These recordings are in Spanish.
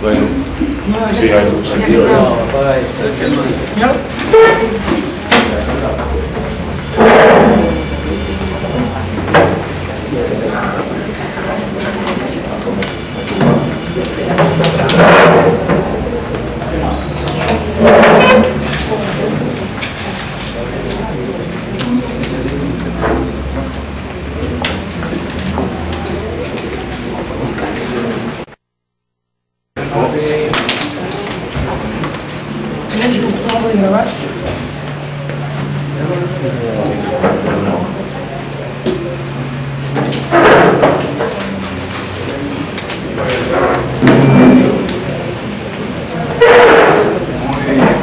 Bueno, sí, hay un sentido.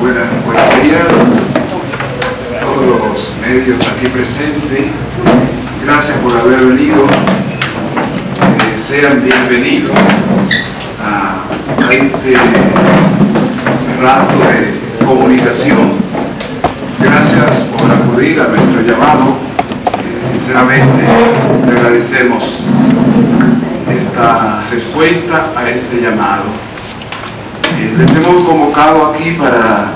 Buenos días a todos los medios aquí presentes. Gracias por haber venido. Sean bienvenidos a este rato de comunicación. Gracias por acudir a nuestro llamado. Sinceramente le agradecemos esta respuesta a este llamado. Les hemos convocado aquí para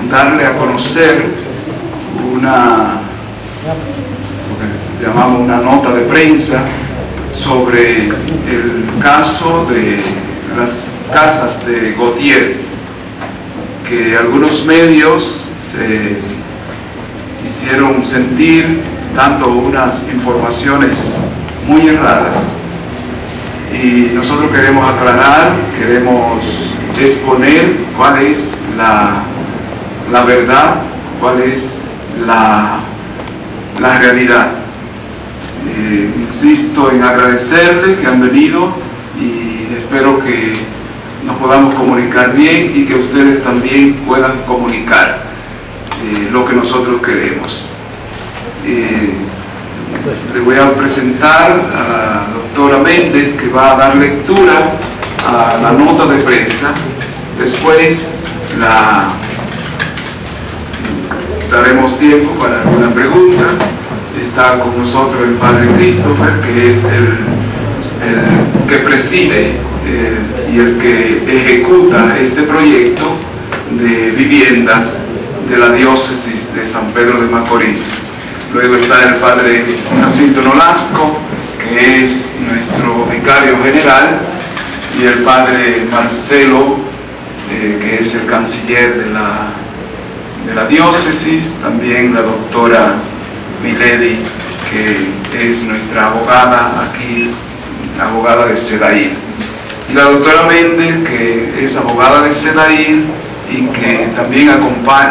darle a conocer lo que llamamos una nota de prensa sobre el caso de las casas de Gautier, que algunos medios se hicieron sentir dando unas informaciones muy erradas, y nosotros queremos aclarar, queremos exponer cuál es la verdad, cuál es la realidad. Insisto en agradecerles que han venido, y espero que nos podamos comunicar bien y que ustedes también puedan comunicar lo que nosotros queremos. Le voy a presentar a la doctora Méndez, que va a dar lectura a la nota de prensa. Después daremos tiempo para alguna pregunta. Está con nosotros el padre Christopher, que es el que preside y el que ejecuta este proyecto de viviendas de la diócesis de San Pedro de Macorís. Luego está el padre Jacinto Nolasco, que es nuestro vicario general, y el padre Marcelo, que es el canciller de la diócesis, también la doctora Milady, que es nuestra abogada aquí, abogada de Sedaí, y la doctora Méndez, que es abogada de Sedaí y que también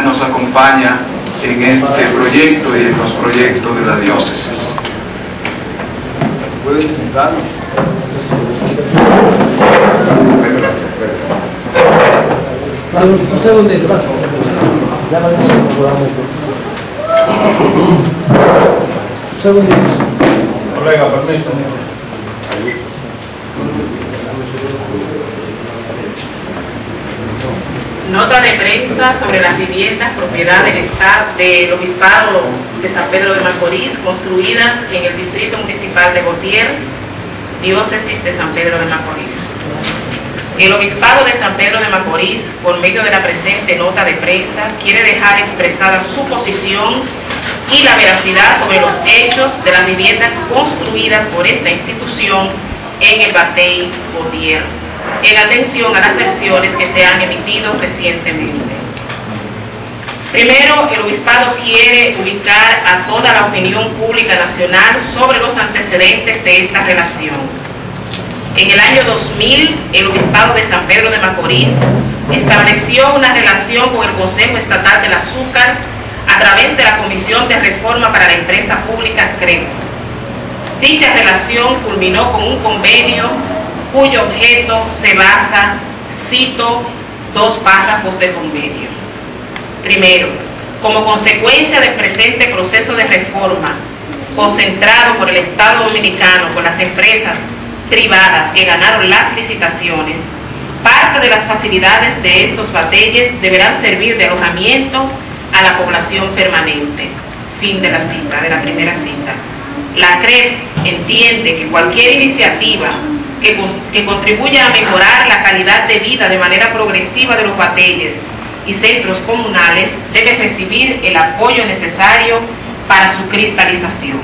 nos acompaña en este proyecto y en los proyectos de la diócesis. ¿Puedes sentar? Un segundito, por favor. Un segundito. Colega, permiso. Nota de prensa sobre las viviendas propiedad del Obispado de San Pedro de Macorís, construidas en el Distrito Municipal de Gautier, Diócesis de San Pedro de Macorís. El Obispado de San Pedro de Macorís, por medio de la presente nota de prensa, quiere dejar expresada su posición y la veracidad sobre los hechos de las viviendas construidas por esta institución en el Batey Gautier, en atención a las versiones que se han emitido recientemente. Primero, el Obispado quiere ubicar a toda la opinión pública nacional sobre los antecedentes de esta relación. En el año 2000, el Obispado de San Pedro de Macorís estableció una relación con el Consejo Estatal del Azúcar a través de la Comisión de Reforma para la Empresa Pública CREPO. Dicha relación culminó con un convenio cuyo objeto se basa, cito, 2 párrafos del convenio. Primero, como consecuencia del presente proceso de reforma concentrado por el Estado Dominicano con las empresas privadas que ganaron las licitaciones, parte de las facilidades de estos batalles deberán servir de alojamiento a la población permanente. Fin de la cita, de la primera cita. La CREP entiende que cualquier iniciativa que contribuya a mejorar la calidad de vida de manera progresiva de los bateyes y centros comunales debe recibir el apoyo necesario para su cristalización.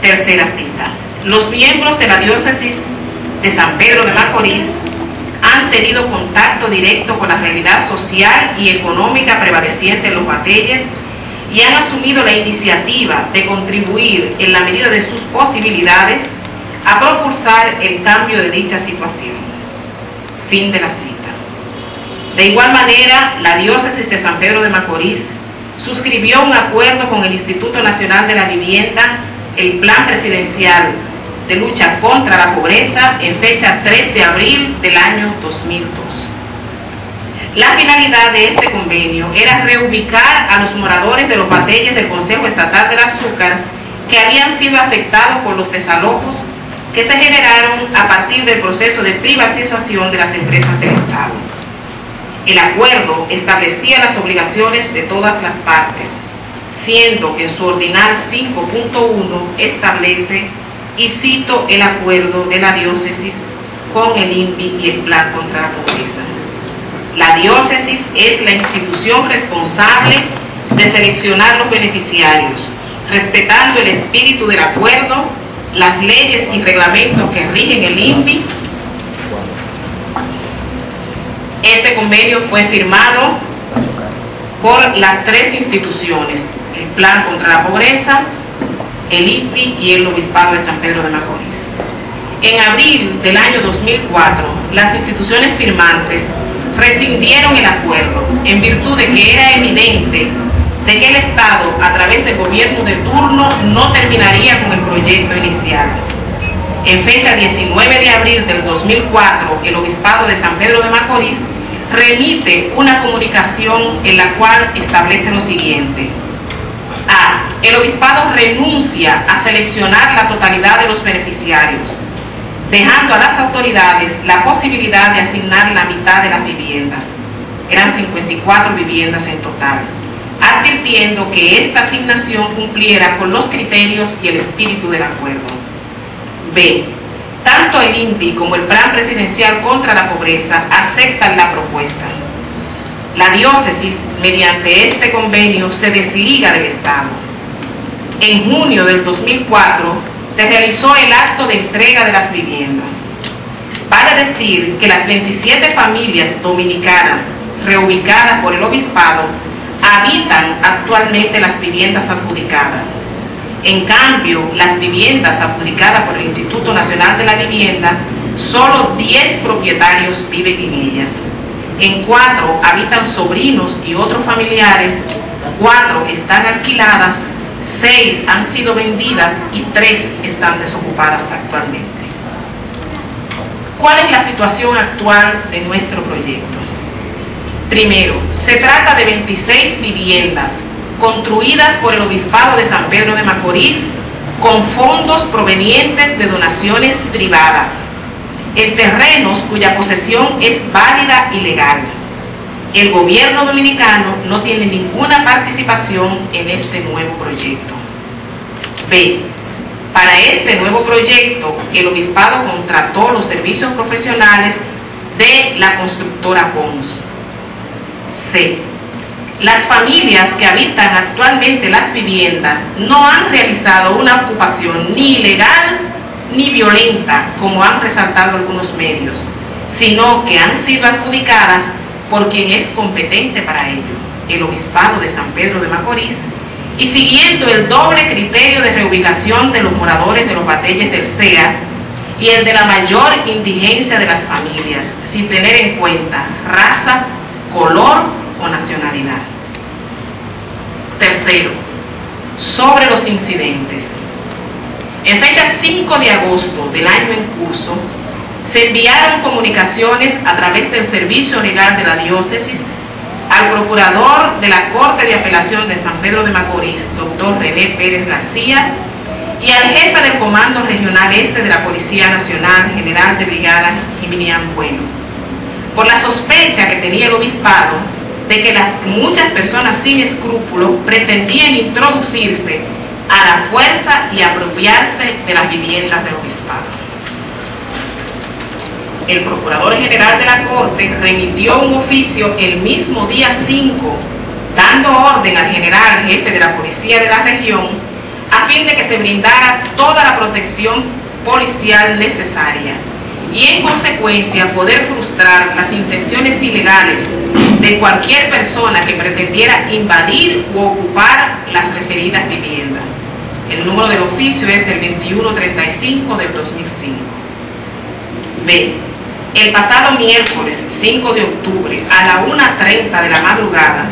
Tercera cita. Los miembros de la diócesis de San Pedro de Macorís han tenido contacto directo con la realidad social y económica prevaleciente en los bateyes y han asumido la iniciativa de contribuir en la medida de sus posibilidades a propulsar el cambio de dicha situación. Fin de la cita. De igual manera, la diócesis de San Pedro de Macorís suscribió un acuerdo con el Instituto Nacional de la Vivienda, el Plan Presidencial de Lucha contra la Pobreza, en fecha 3 de abril del año 2002. La finalidad de este convenio era reubicar a los moradores de los bateyes del Consejo Estatal del Azúcar que habían sido afectados por los desalojos que se generaron a partir del proceso de privatización de las empresas del Estado. El acuerdo establecía las obligaciones de todas las partes, siendo que en su ordinar 5.1 establece, y cito el acuerdo de la diócesis con el INVI y el Plan contra la Pobreza. La diócesis es la institución responsable de seleccionar los beneficiarios, respetando el espíritu del acuerdo, las leyes y reglamentos que rigen el INVI. Este convenio fue firmado por las tres instituciones, el Plan contra la Pobreza, el INVI y el Obispado de San Pedro de Macorís. En abril del año 2004, las instituciones firmantes rescindieron el acuerdo en virtud de que era evidente de que el Estado, a través del gobierno de turno, no terminaría con el proyecto inicial. En fecha 19 de abril del 2004, el Obispado de San Pedro de Macorís remite una comunicación en la cual establece lo siguiente. A. El Obispado renuncia a seleccionar la totalidad de los beneficiarios, dejando a las autoridades la posibilidad de asignar la mitad de las viviendas. Eran 54 viviendas en total, advirtiendo que esta asignación cumpliera con los criterios y el espíritu del acuerdo. B. Tanto el INVI como el Plan Presidencial contra la Pobreza aceptan la propuesta. La diócesis, mediante este convenio, se desliga del Estado. En junio del 2004 se realizó el acto de entrega de las viviendas. Vale decir que las 27 familias dominicanas reubicadas por el Obispado habitan actualmente las viviendas adjudicadas. En cambio, las viviendas adjudicadas por el Instituto Nacional de la Vivienda, solo 10 propietarios viven en ellas. En 4 habitan sobrinos y otros familiares, 4 están alquiladas, 6 han sido vendidas y 3 están desocupadas actualmente. ¿Cuál es la situación actual de nuestro proyecto? Primero, se trata de 26 viviendas construidas por el Obispado de San Pedro de Macorís con fondos provenientes de donaciones privadas, en terrenos cuya posesión es válida y legal. El gobierno dominicano no tiene ninguna participación en este nuevo proyecto. B. Para este nuevo proyecto, el Obispado contrató los servicios profesionales de la constructora Pons. C. Las familias que habitan actualmente las viviendas no han realizado una ocupación ni ilegal ni violenta, como han resaltado algunos medios, sino que han sido adjudicadas por quien es competente para ello, el Obispado de San Pedro de Macorís, y siguiendo el doble criterio de reubicación de los moradores de los bateyes del CEA y el de la mayor indigencia de las familias, sin tener en cuenta raza, color o nacionalidad. Tercero, sobre los incidentes. En fecha 5 de agosto del año en curso, se enviaron comunicaciones a través del Servicio Legal de la Diócesis al Procurador de la Corte de Apelación de San Pedro de Macorís, doctor René Pérez García, y al jefe del Comando Regional Este de la Policía Nacional, general de brigada Jiminián Bueno, por la sospecha que tenía el Obispado de que muchas personas sin escrúpulos pretendían introducirse a la fuerza y apropiarse de las viviendas del obispado. El Procurador General de la Corte remitió un oficio el mismo día 5, dando orden al general jefe de la Policía de la región a fin de que se brindara toda la protección policial necesaria y en consecuencia poder frustrar las intenciones ilegales de cualquier persona que pretendiera invadir u ocupar las referidas viviendas. El número del oficio es el 2135 del 2005. B. El pasado miércoles 5 de octubre a la 1:30 de la madrugada,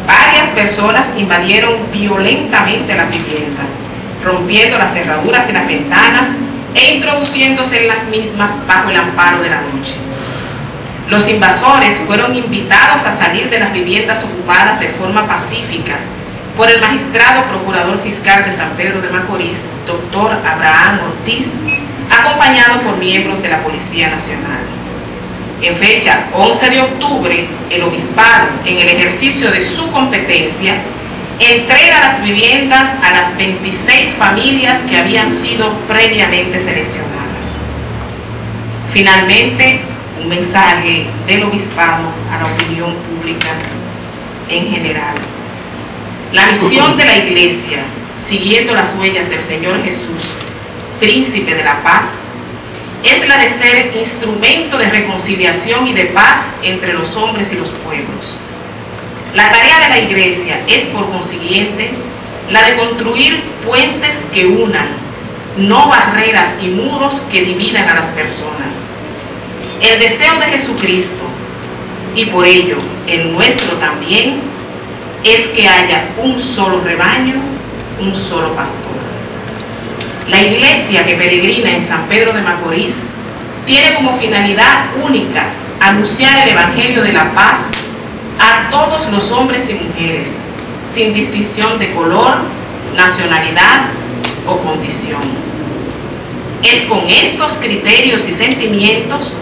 varias personas invadieron violentamente la vivienda, rompiendo las cerraduras y las ventanas e introduciéndose en las mismas bajo el amparo de la noche. Los invasores fueron invitados a salir de las viviendas ocupadas de forma pacífica por el magistrado procurador fiscal de San Pedro de Macorís, doctor Abraham Ortiz, acompañado por miembros de la Policía Nacional. En fecha 11 de octubre, el obispado, en el ejercicio de su competencia, entrega las viviendas a las 26 familias que habían sido previamente seleccionadas. Finalmente, un mensaje del obispado a la opinión pública en general. La misión de la Iglesia, siguiendo las huellas del Señor Jesús, Príncipe de la Paz, es la de ser instrumento de reconciliación y de paz entre los hombres y los pueblos. La tarea de la Iglesia es, por consiguiente, la de construir puentes que unan, no barreras y muros que dividan a las personas. El deseo de Jesucristo, y por ello el nuestro también, es que haya un solo rebaño, un solo pastor. La Iglesia que peregrina en San Pedro de Macorís tiene como finalidad única anunciar el Evangelio de la paz a todos los hombres y mujeres, sin distinción de color, nacionalidad o condición. Es con estos criterios y sentimientos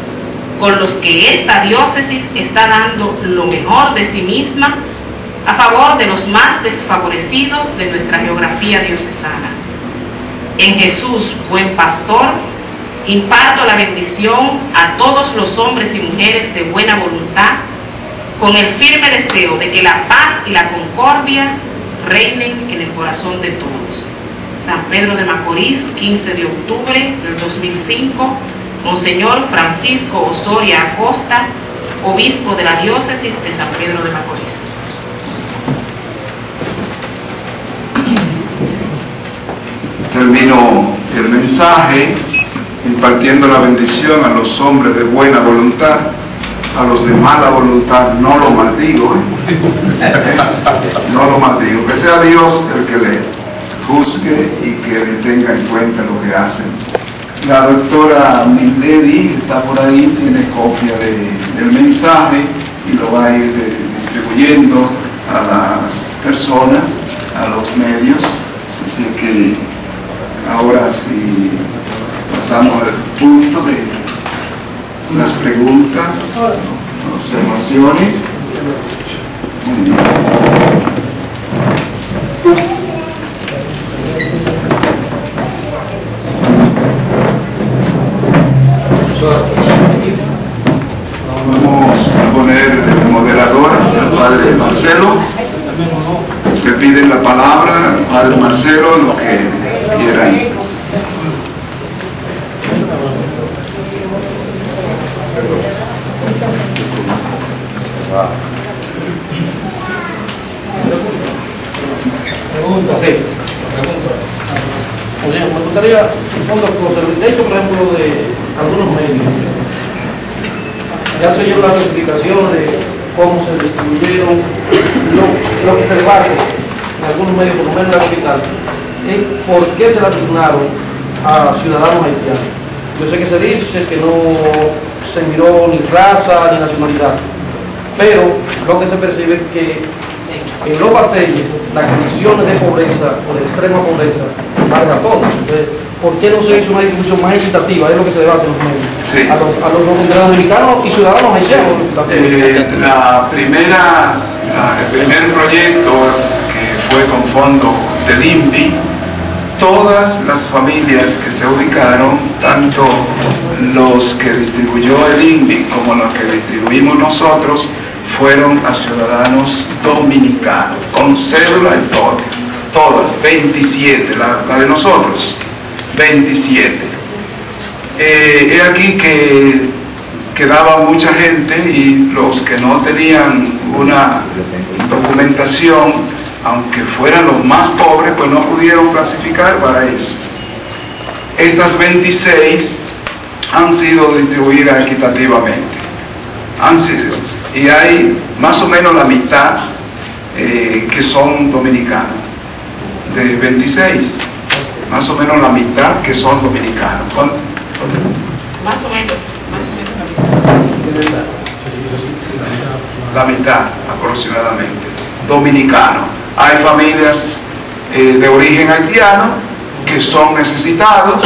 con los que esta diócesis está dando lo mejor de sí misma a favor de los más desfavorecidos de nuestra geografía diocesana. En Jesús, buen pastor, imparto la bendición a todos los hombres y mujeres de buena voluntad, con el firme deseo de que la paz y la concordia reinen en el corazón de todos. San Pedro de Macorís, 15 de octubre del 2005, Monseñor Francisco Osoria Acosta, obispo de la diócesis de San Pedro de Macorís. Termino el mensaje impartiendo la bendición a los hombres de buena voluntad. A los de mala voluntad no lo maldigo, no lo maldigo. Que sea Dios el que le juzgue y que le tenga en cuenta lo que hacen. La doctora Milady está por ahí, tiene copia del mensaje y lo va a ir distribuyendo a las personas, a los medios. Así que ahora sí pasamos al punto de las preguntas, observaciones. Muy bien. Vamos a poner el moderador, el padre Marcelo. Se pide la palabra, padre Marcelo, lo que quieran. Me gustaría dos cosas. De hecho, por ejemplo, de algunos medios, ya se oyeron las explicaciones de cómo se distribuyeron, lo que se debate en algunos medios, por lo menos en la capital, es por qué se le asignaron a ciudadanos haitianos. Yo sé que se dice que no se miró ni raza ni nacionalidad, pero lo que se percibe es que en los batalles las condiciones de pobreza o de extrema pobreza embarga todo. Entonces, ¿por qué no se hizo una distribución más equitativa? Es lo que se debate en los medios. Sí. A los dominicanos y ciudadanos haitianos. El primer proyecto que fue con fondo del INVI, todas las familias que se ubicaron, tanto los que distribuyó el INVI como los que distribuimos nosotros, fueron a ciudadanos dominicanos, con cédula y todo. Todas, 27, la de nosotros, 27. He aquí que quedaba mucha gente y los que no tenían una documentación, aunque fueran los más pobres, pues no pudieron clasificar para eso. Estas 26 han sido distribuidas equitativamente, han sido, y hay más o menos la mitad que son dominicanos, de 26, más o menos la mitad que son dominicanos. Más o menos la mitad aproximadamente, dominicanos. Hay familias de origen haitiano que son necesitados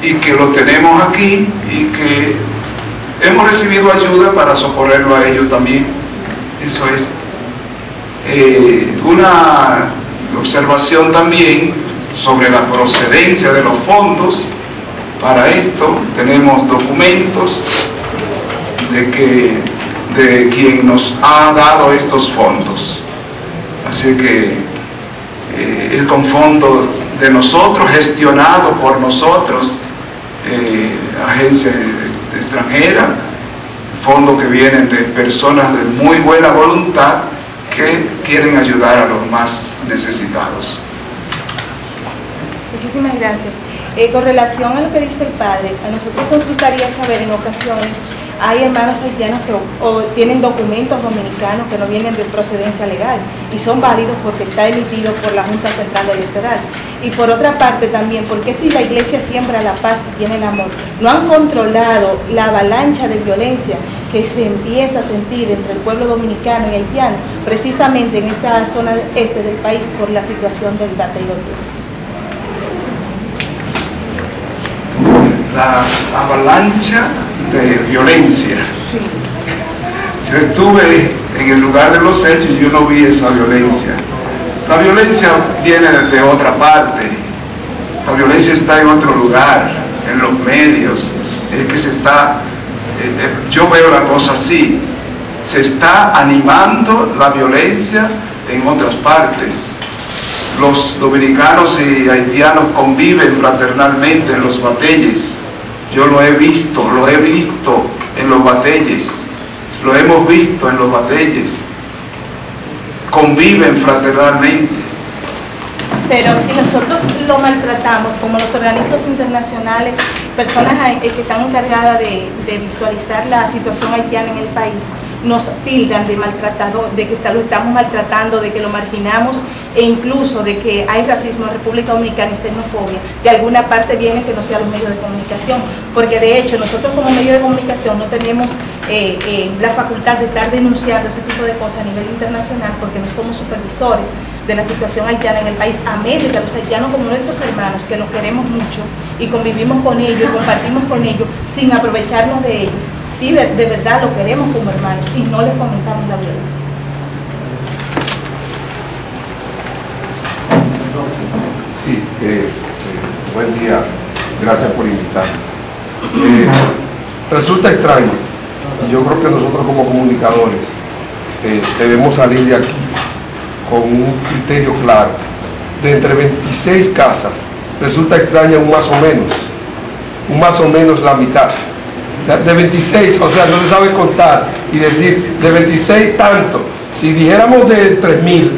y que lo tenemos aquí y que hemos recibido ayuda para socorrerlo a ellos también. Eso es. Una observación también sobre la procedencia de los fondos. Para esto tenemos documentos de quien nos ha dado estos fondos. Así que es con fondo de nosotros, gestionado por nosotros, agencia extranjera, fondos que vienen de personas de muy buena voluntad que quieren ayudar a los más necesitados. Muchísimas gracias. Con relación a lo que dice el padre, a nosotros nos gustaría saber, en ocasiones hay hermanos haitianos que tienen documentos dominicanos que no vienen de procedencia legal y son válidos porque está emitido por la Junta Central Electoral. Y por otra parte también, porque si la Iglesia siembra la paz y tiene el amor, no han controlado la avalancha de violencia que se empieza a sentir entre el pueblo dominicano y haitiano, precisamente en esta zona este del país por la situación del batallón. La avalancha de violencia. Yo estuve en el lugar de los hechos y yo no vi esa violencia. La violencia viene de otra parte. La violencia está en otro lugar, en los medios. Es que se está, yo veo la cosa así, se está animando la violencia en otras partes. Los dominicanos y haitianos conviven fraternalmente en los bateyes. Yo lo he visto en los bateyes, lo hemos visto en los bateyes. Conviven fraternalmente. Pero si nosotros lo maltratamos, como los organismos internacionales, personas que están encargadas de visualizar la situación haitiana en el país, nos tildan de maltratador, de que lo estamos maltratando, de que lo marginamos e incluso de que hay racismo en República Dominicana y xenofobia, de alguna parte viene que no sea los medios de comunicación, porque de hecho nosotros como medio de comunicación no tenemos la facultad de estar denunciando ese tipo de cosas a nivel internacional porque no somos supervisores de la situación haitiana en el país, a medio de los haitianos como nuestros hermanos, que los queremos mucho y convivimos con ellos, compartimos con ellos sin aprovecharnos de ellos. Sí, de verdad lo queremos como hermanos y no les fomentamos la violencia. Sí, buen día, gracias por invitarme. Resulta extraño, y yo creo que nosotros como comunicadores debemos salir de aquí con un criterio claro. De entre 26 casas, resulta extraña un más o menos la mitad. O sea, de 26, o sea, no se sabe contar y decir de 26 tanto. Si dijéramos de 3.000,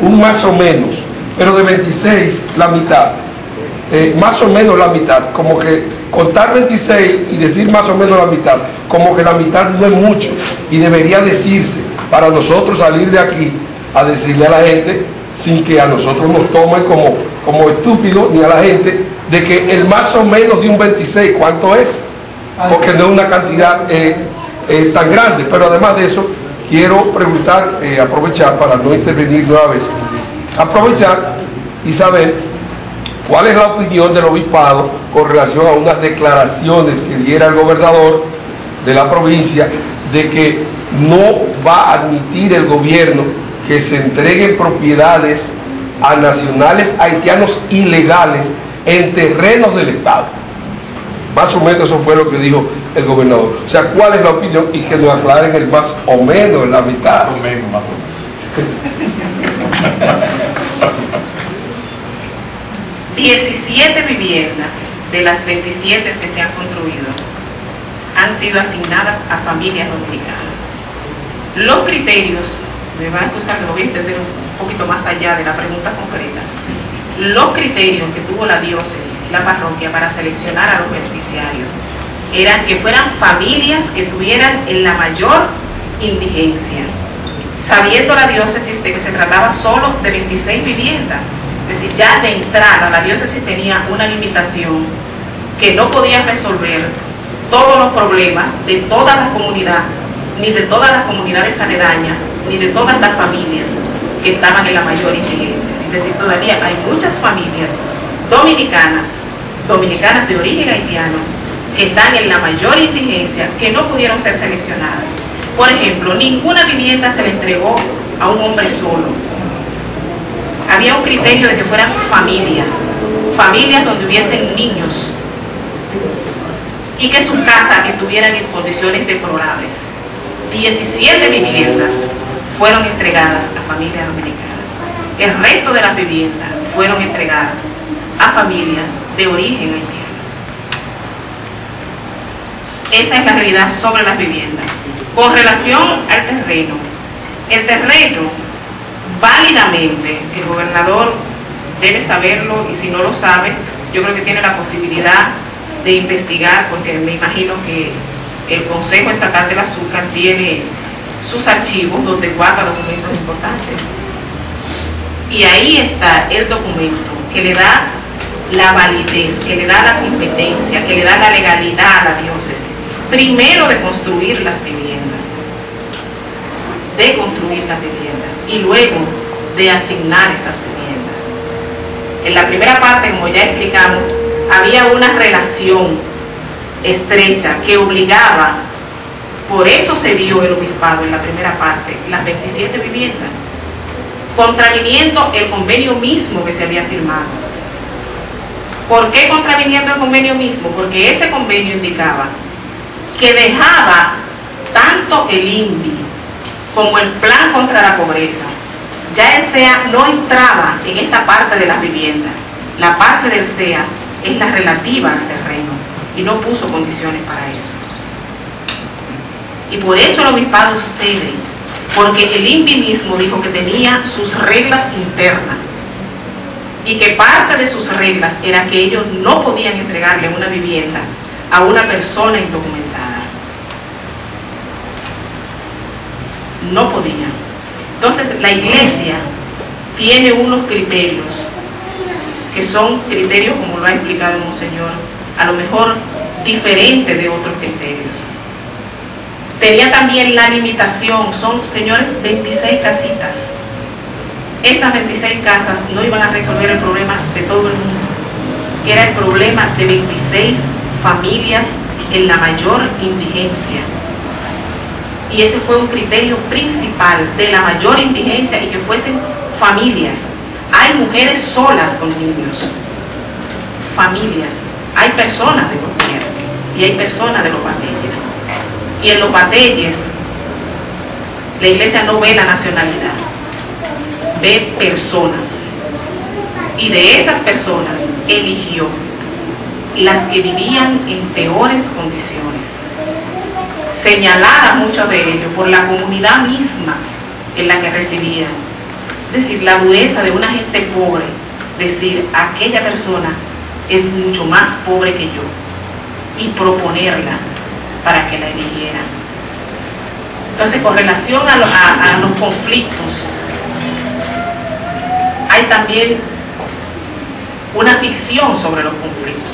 un más o menos, pero de 26 la mitad, más o menos la mitad, como que contar 26 y decir más o menos la mitad, como que la mitad no es mucho y debería decirse para nosotros salir de aquí a decirle a la gente, sin que a nosotros nos tomen como estúpidos, ni a la gente, de que el más o menos de un 26, ¿cuánto es? Porque no es una cantidad tan grande. Pero además de eso, quiero preguntar, aprovechar para no intervenir nueva vez, aprovechar y saber ¿Cuál es la opinión del obispado con relación a unas declaraciones que diera el gobernador de la provincia de que no va a admitir el gobierno que se entreguen propiedades a nacionales haitianos ilegales en terrenos del Estado? Más o menos eso fue lo que dijo el gobernador. O sea, ¿cuál es la opinión? Y que nos aclaren el más o menos, la mitad. Más o menos. 17 viviendas de las 27 que se han construido han sido asignadas a familias dominicanas. Los criterios, me van a excusar que lo voy a entender un poquito más allá de la pregunta concreta, los criterios que tuvo la diócesis y la parroquia para seleccionar a los beneficiarios eran que fueran familias que tuvieran en la mayor indigencia, sabiendo la diócesis de que se trataba solo de 26 viviendas. Es decir, ya de entrada la diócesis tenía una limitación que no podía resolver todos los problemas de toda la comunidad, ni de todas las comunidades aledañas, ni de todas las familias que estaban en la mayor indigencia. Es decir, todavía hay muchas familias dominicanas de origen haitiano, que están en la mayor indigencia, que no pudieron ser seleccionadas. Por ejemplo, ninguna vivienda se le entregó a un hombre solo. Había un criterio de que fueran familias donde hubiesen niños y que sus casas estuvieran en condiciones deplorables. 17 viviendas fueron entregadas a familias dominicanas. El resto de las viviendas fueron entregadas a familias de origen haitiano. Esa es la realidad sobre las viviendas. Con relación al terreno, el terreno, válidamente, el gobernador debe saberlo, y si no lo sabe, yo creo que tiene la posibilidad de investigar, porque me imagino que el Consejo Estatal del Azúcar tiene sus archivos donde guarda documentos importantes. Y ahí está el documento que le da la validez, que le da la competencia, que le da la legalidad a la diócesis. Primero de construir las viviendas, y luego de asignar esas viviendas. En la primera parte, como ya explicamos, había una relación estrecha que obligaba, por eso se dio el obispado en la primera parte, las 27 viviendas, contraviniendo el convenio mismo que se había firmado. ¿Por qué contraviniendo el convenio mismo? Porque ese convenio indicaba que dejaba tanto el INVI como el Plan contra la Pobreza. Ya el SEA no entraba en esta parte de las viviendas. La parte del SEA es la relativa al terreno y no puso condiciones para eso. Y por eso el obispado cede, porque el INVI mismo dijo que tenía sus reglas internas y que parte de sus reglas era que ellos no podían entregarle una vivienda a una persona indocumentada. No podían. Entonces la iglesia tiene unos criterios que son criterios, como lo ha explicado Monseñor, a lo mejor diferentes de otros criterios. Tenía también la limitación, son, señores, 26 casitas. Esas 26 casas no iban a resolver el problema de todo el mundo. Era el problema de 26 familias en la mayor indigencia. Y ese fue un criterio principal de la mayor indigencia, y que fuesen familias. Hay mujeres solas con niños, familias. Hay personas de cualquier y hay personas de los batelles. Y en los batelles, la iglesia no ve la nacionalidad, ve personas. Y de esas personas eligió las que vivían en peores condiciones, señaladas muchas de ellos por la comunidad misma en la que residían. Es decir, la dureza de una gente pobre, decir, aquella persona es mucho más pobre que yo, y proponerla para que la eligieran. Entonces, con relación a los conflictos, hay también una ficción sobre los conflictos.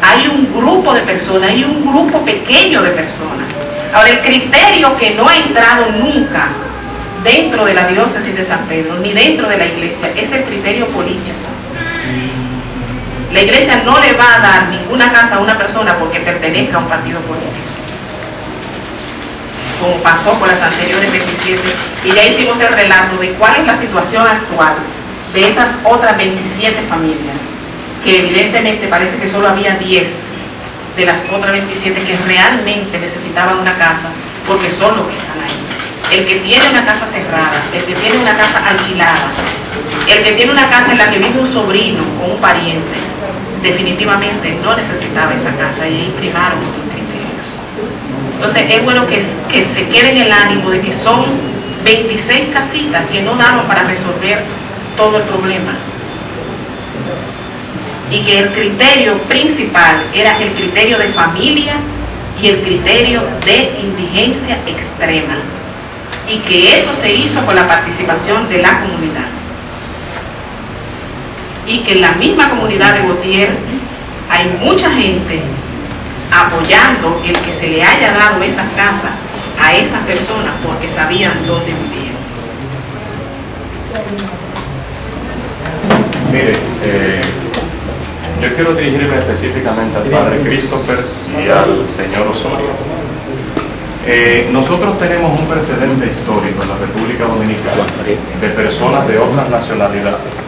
Hay un grupo de personas, hay un grupo pequeño de personas. Ahora, el criterio que no ha entrado nunca dentro de la diócesis de San Pedro, ni dentro de la iglesia, es el criterio político. La iglesia no le va a dar ninguna casa a una persona porque pertenezca a un partido político, como pasó con las anteriores 27, y ya hicimos el relato de cuál es la situación actual de esas otras 27 familias, que evidentemente parece que solo había 10 de las otras 27 que realmente necesitaban una casa, porque son los que están ahí. El que tiene una casa cerrada, el que tiene una casa alquilada, el que tiene una casa en la que vive un sobrino o un pariente, definitivamente no necesitaba esa casa, y ahí primaron otros criterios. Entonces es bueno que se quede en el ánimo de que son 26 casitas que no daban para resolver todo el problema, y que el criterio principal era el criterio de familia y el criterio de indigencia extrema, y que eso se hizo con la participación de la comunidad, y que en la misma comunidad de Gautier hay mucha gente apoyando el que se le haya dado esa casa a esas personas porque sabían dónde vivían. Mire, yo quiero dirigirme específicamente al padre Christopher y al señor Osorio. Nosotros tenemos un precedente histórico en la República Dominicana de personas de otras nacionalidades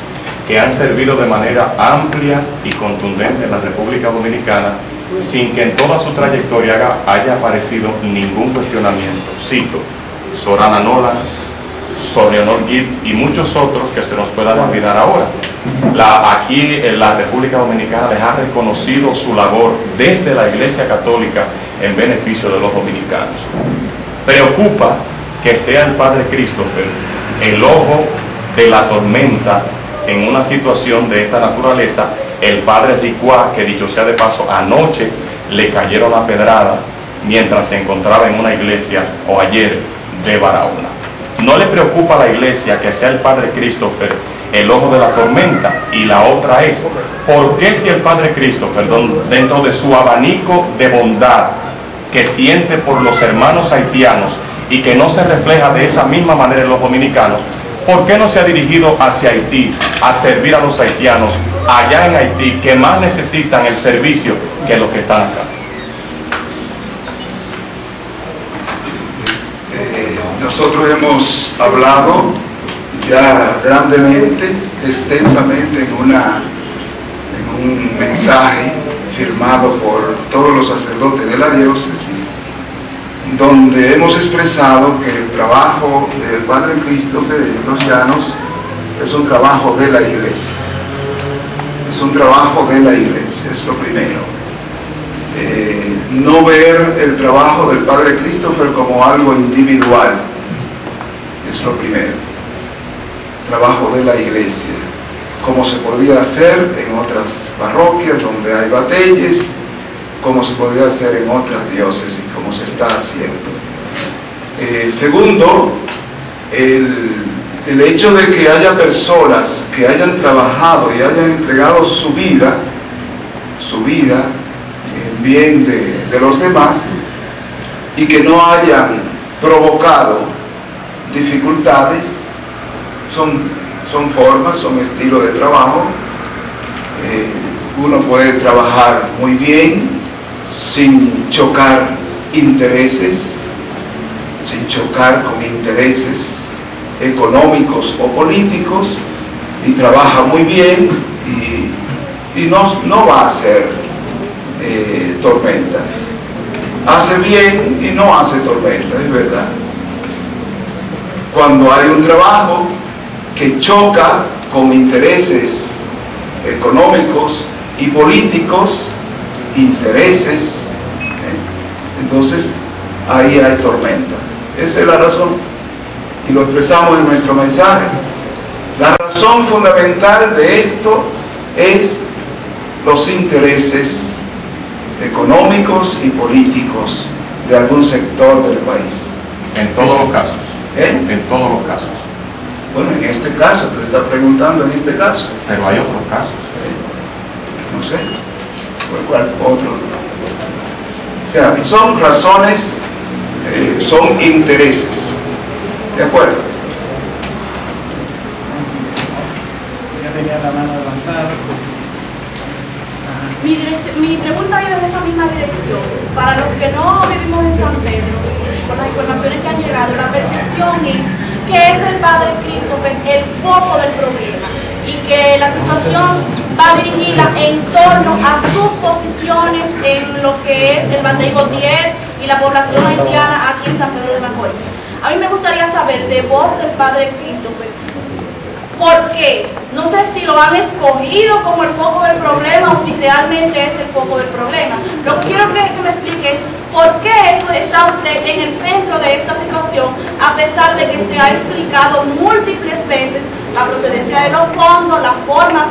que han servido de manera amplia y contundente en la República Dominicana sin que en toda su trayectoria haya aparecido ningún cuestionamiento. Cito: Sorana Nolan, Soleonor Gibb y muchos otros que se nos puedan olvidar ahora. Aquí en la República Dominicana les ha reconocido su labor desde la Iglesia Católica en beneficio de los dominicanos. Preocupa que sea el padre Christopher el ojo de la tormenta en una situación de esta naturaleza. El padre Ricuá, que dicho sea de paso, anoche le cayeron la pedrada mientras se encontraba en una iglesia, o ayer, de Barahona. No le preocupa a la iglesia que sea el padre Christopher el ojo de la tormenta. Y la otra es, ¿por qué si el padre Christopher, dentro de su abanico de bondad que siente por los hermanos haitianos y que no se refleja de esa misma manera en los dominicanos, ¿por qué no se ha dirigido hacia Haití a servir a los haitianos allá en Haití, que más necesitan el servicio que los que están acá? Nosotros hemos hablado ya grandemente, extensamente en un mensaje firmado por todos los sacerdotes de la diócesis, donde hemos expresado que el trabajo del padre Christopher en Los Llanos es un trabajo de la iglesia. Es un trabajo de la iglesia, es lo primero. No ver el trabajo del padre Christopher como algo individual, es lo primero. Trabajo de la iglesia, como se podría hacer en otras parroquias donde hay batalles, como se podría hacer en otras diócesis, como se está haciendo. Segundo, el hecho de que haya personas que hayan trabajado y hayan entregado su vida en bien de los demás, y que no hayan provocado dificultades, son formas, son estilos de trabajo. Uno puede trabajar muy bien sin chocar intereses, sin chocar con intereses económicos o políticos, y trabaja muy bien y no va a ser tormenta. Hace bien y no hace tormenta, es verdad. Cuando hay un trabajo que choca con intereses económicos y políticos, entonces ahí hay tormenta. Esa es la razón, y lo expresamos en nuestro mensaje. La razón fundamental de esto es los intereses económicos y políticos de algún sector del país. En todos los casos. En todos los casos. Bueno, en este caso, te está preguntando en este caso. Pero hay otros casos. No sé. ¿Cuál otro? O sea, son razones, son intereses. ¿De acuerdo? Ya tenía la mano levantada. mi pregunta iba en esta misma dirección. Para los que no vivimos en San Pedro, con las informaciones que han llegado, la percepción es que es el Padre Christopher el foco del problema y que la situación va dirigida en torno a sus posiciones en lo que es el Batey Gautier y la población haitiana aquí en San Pedro de Macorís. A mí me gustaría saber de voz del Padre Christopher, ¿por qué? No sé si lo han escogido como el foco del problema o si realmente es el foco del problema. Lo que quiero que me explique es por qué eso está usted en el centro de esta situación, a pesar de que se ha explicado múltiples veces la procedencia de los fondos, la forma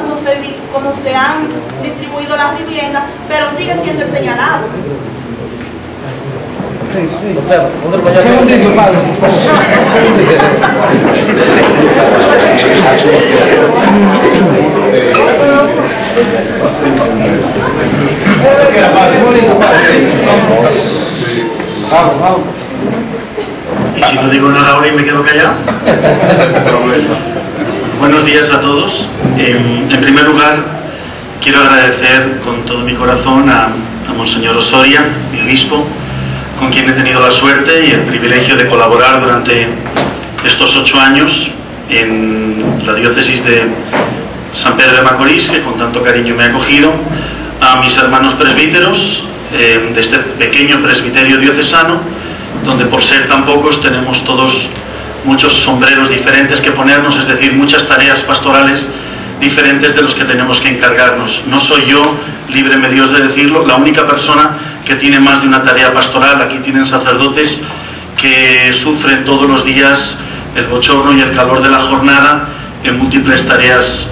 como se han distribuido las viviendas, pero sigue siendo el señalado. Sí. Y si no digo nada ahora y me quedo callado. Buenos días a todos. En primer lugar, quiero agradecer con todo mi corazón a Monseñor Osoria, mi obispo, con quien he tenido la suerte y el privilegio de colaborar durante estos 8 años en la diócesis de San Pedro de Macorís, que con tanto cariño me ha acogido, a mis hermanos presbíteros de este pequeño presbiterio diocesano, donde por ser tan pocos tenemos todos muchos sombreros diferentes que ponernos, es decir, muchas tareas pastorales diferentes de los que tenemos que encargarnos. No soy yo, líbreme Dios de decirlo, la única persona que tiene más de una tarea pastoral. Aquí tienen sacerdotes que sufren todos los días el bochorno y el calor de la jornada en múltiples tareas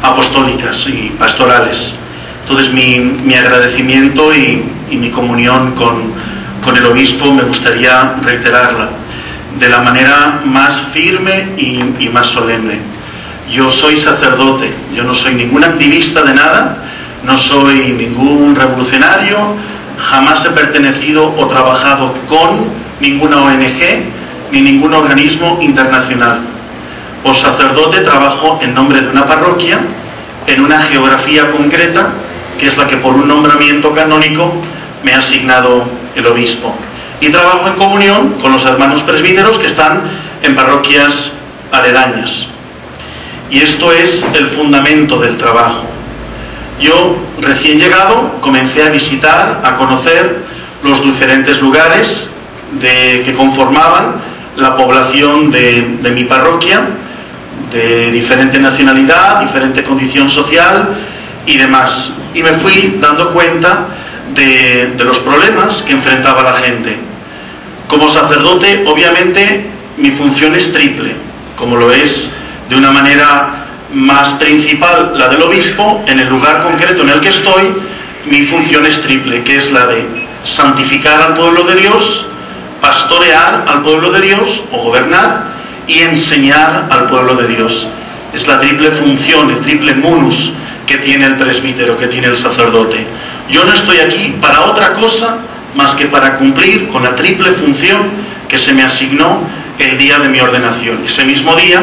apostólicas y pastorales. Entonces mi agradecimiento y mi comunión con el obispo me gustaría reiterarla de la manera más firme y más solemne. Yo soy sacerdote, yo no soy ningún activista de nada, no soy ningún revolucionario, jamás he pertenecido o trabajado con ninguna ONG ni ningún organismo internacional. Por sacerdote trabajo en nombre de una parroquia, en una geografía concreta, que es la que por un nombramiento canónico me ha asignado el obispo. Y trabajo en comunión con los hermanos presbíteros que están en parroquias aledañas. Y esto es el fundamento del trabajo. Yo, recién llegado, comencé a visitar, a conocer los diferentes lugares que conformaban la población de mi parroquia, de diferente nacionalidad, diferente condición social y demás. Y me fui dando cuenta de los problemas que enfrentaba la gente. Como sacerdote, obviamente, mi función es triple, como lo es de una manera más principal la del obispo. En el lugar concreto en el que estoy, mi función es triple, que es la de santificar al pueblo de Dios, pastorear al pueblo de Dios o gobernar y enseñar al pueblo de Dios. Es la triple función, el triple munus que tiene el presbítero, que tiene el sacerdote. Yo no estoy aquí para otra cosa más que para cumplir con la triple función que se me asignó el día de mi ordenación. Ese mismo día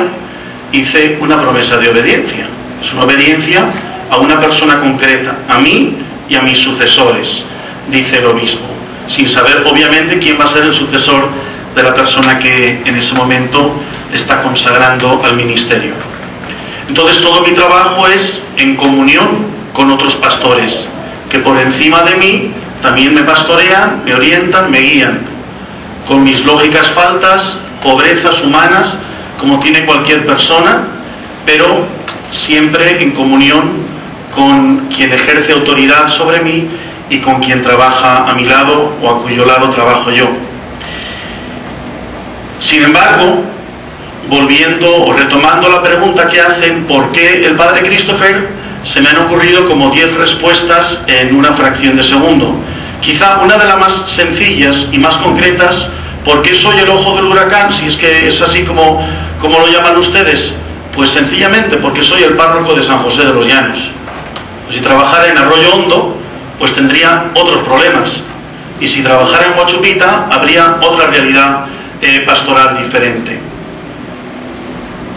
hice una promesa de obediencia. Es una obediencia a una persona concreta, a mí y a mis sucesores, dice el obispo, sin saber obviamente quién va a ser el sucesor de la persona que en ese momento está consagrando al ministerio. Entonces todo mi trabajo es en comunión con otros pastores, que por encima de mí también me pastorean, me orientan, me guían, con mis lógicas faltas, pobrezas humanas, como tiene cualquier persona, pero siempre en comunión con quien ejerce autoridad sobre mí y con quien trabaja a mi lado o a cuyo lado trabajo yo. Sin embargo, volviendo o retomando la pregunta que hacen, ¿por qué el Padre Christopher?, se me han ocurrido como 10 respuestas en una fracción de segundo. Quizá una de las más sencillas y más concretas: ¿por qué soy el ojo del huracán? Si es que es así como lo llaman ustedes. Pues sencillamente porque soy el párroco de San José de los Llanos. Pues si trabajara en Arroyo Hondo, pues tendría otros problemas. Y si trabajara en Huachupita, habría otra realidad pastoral diferente.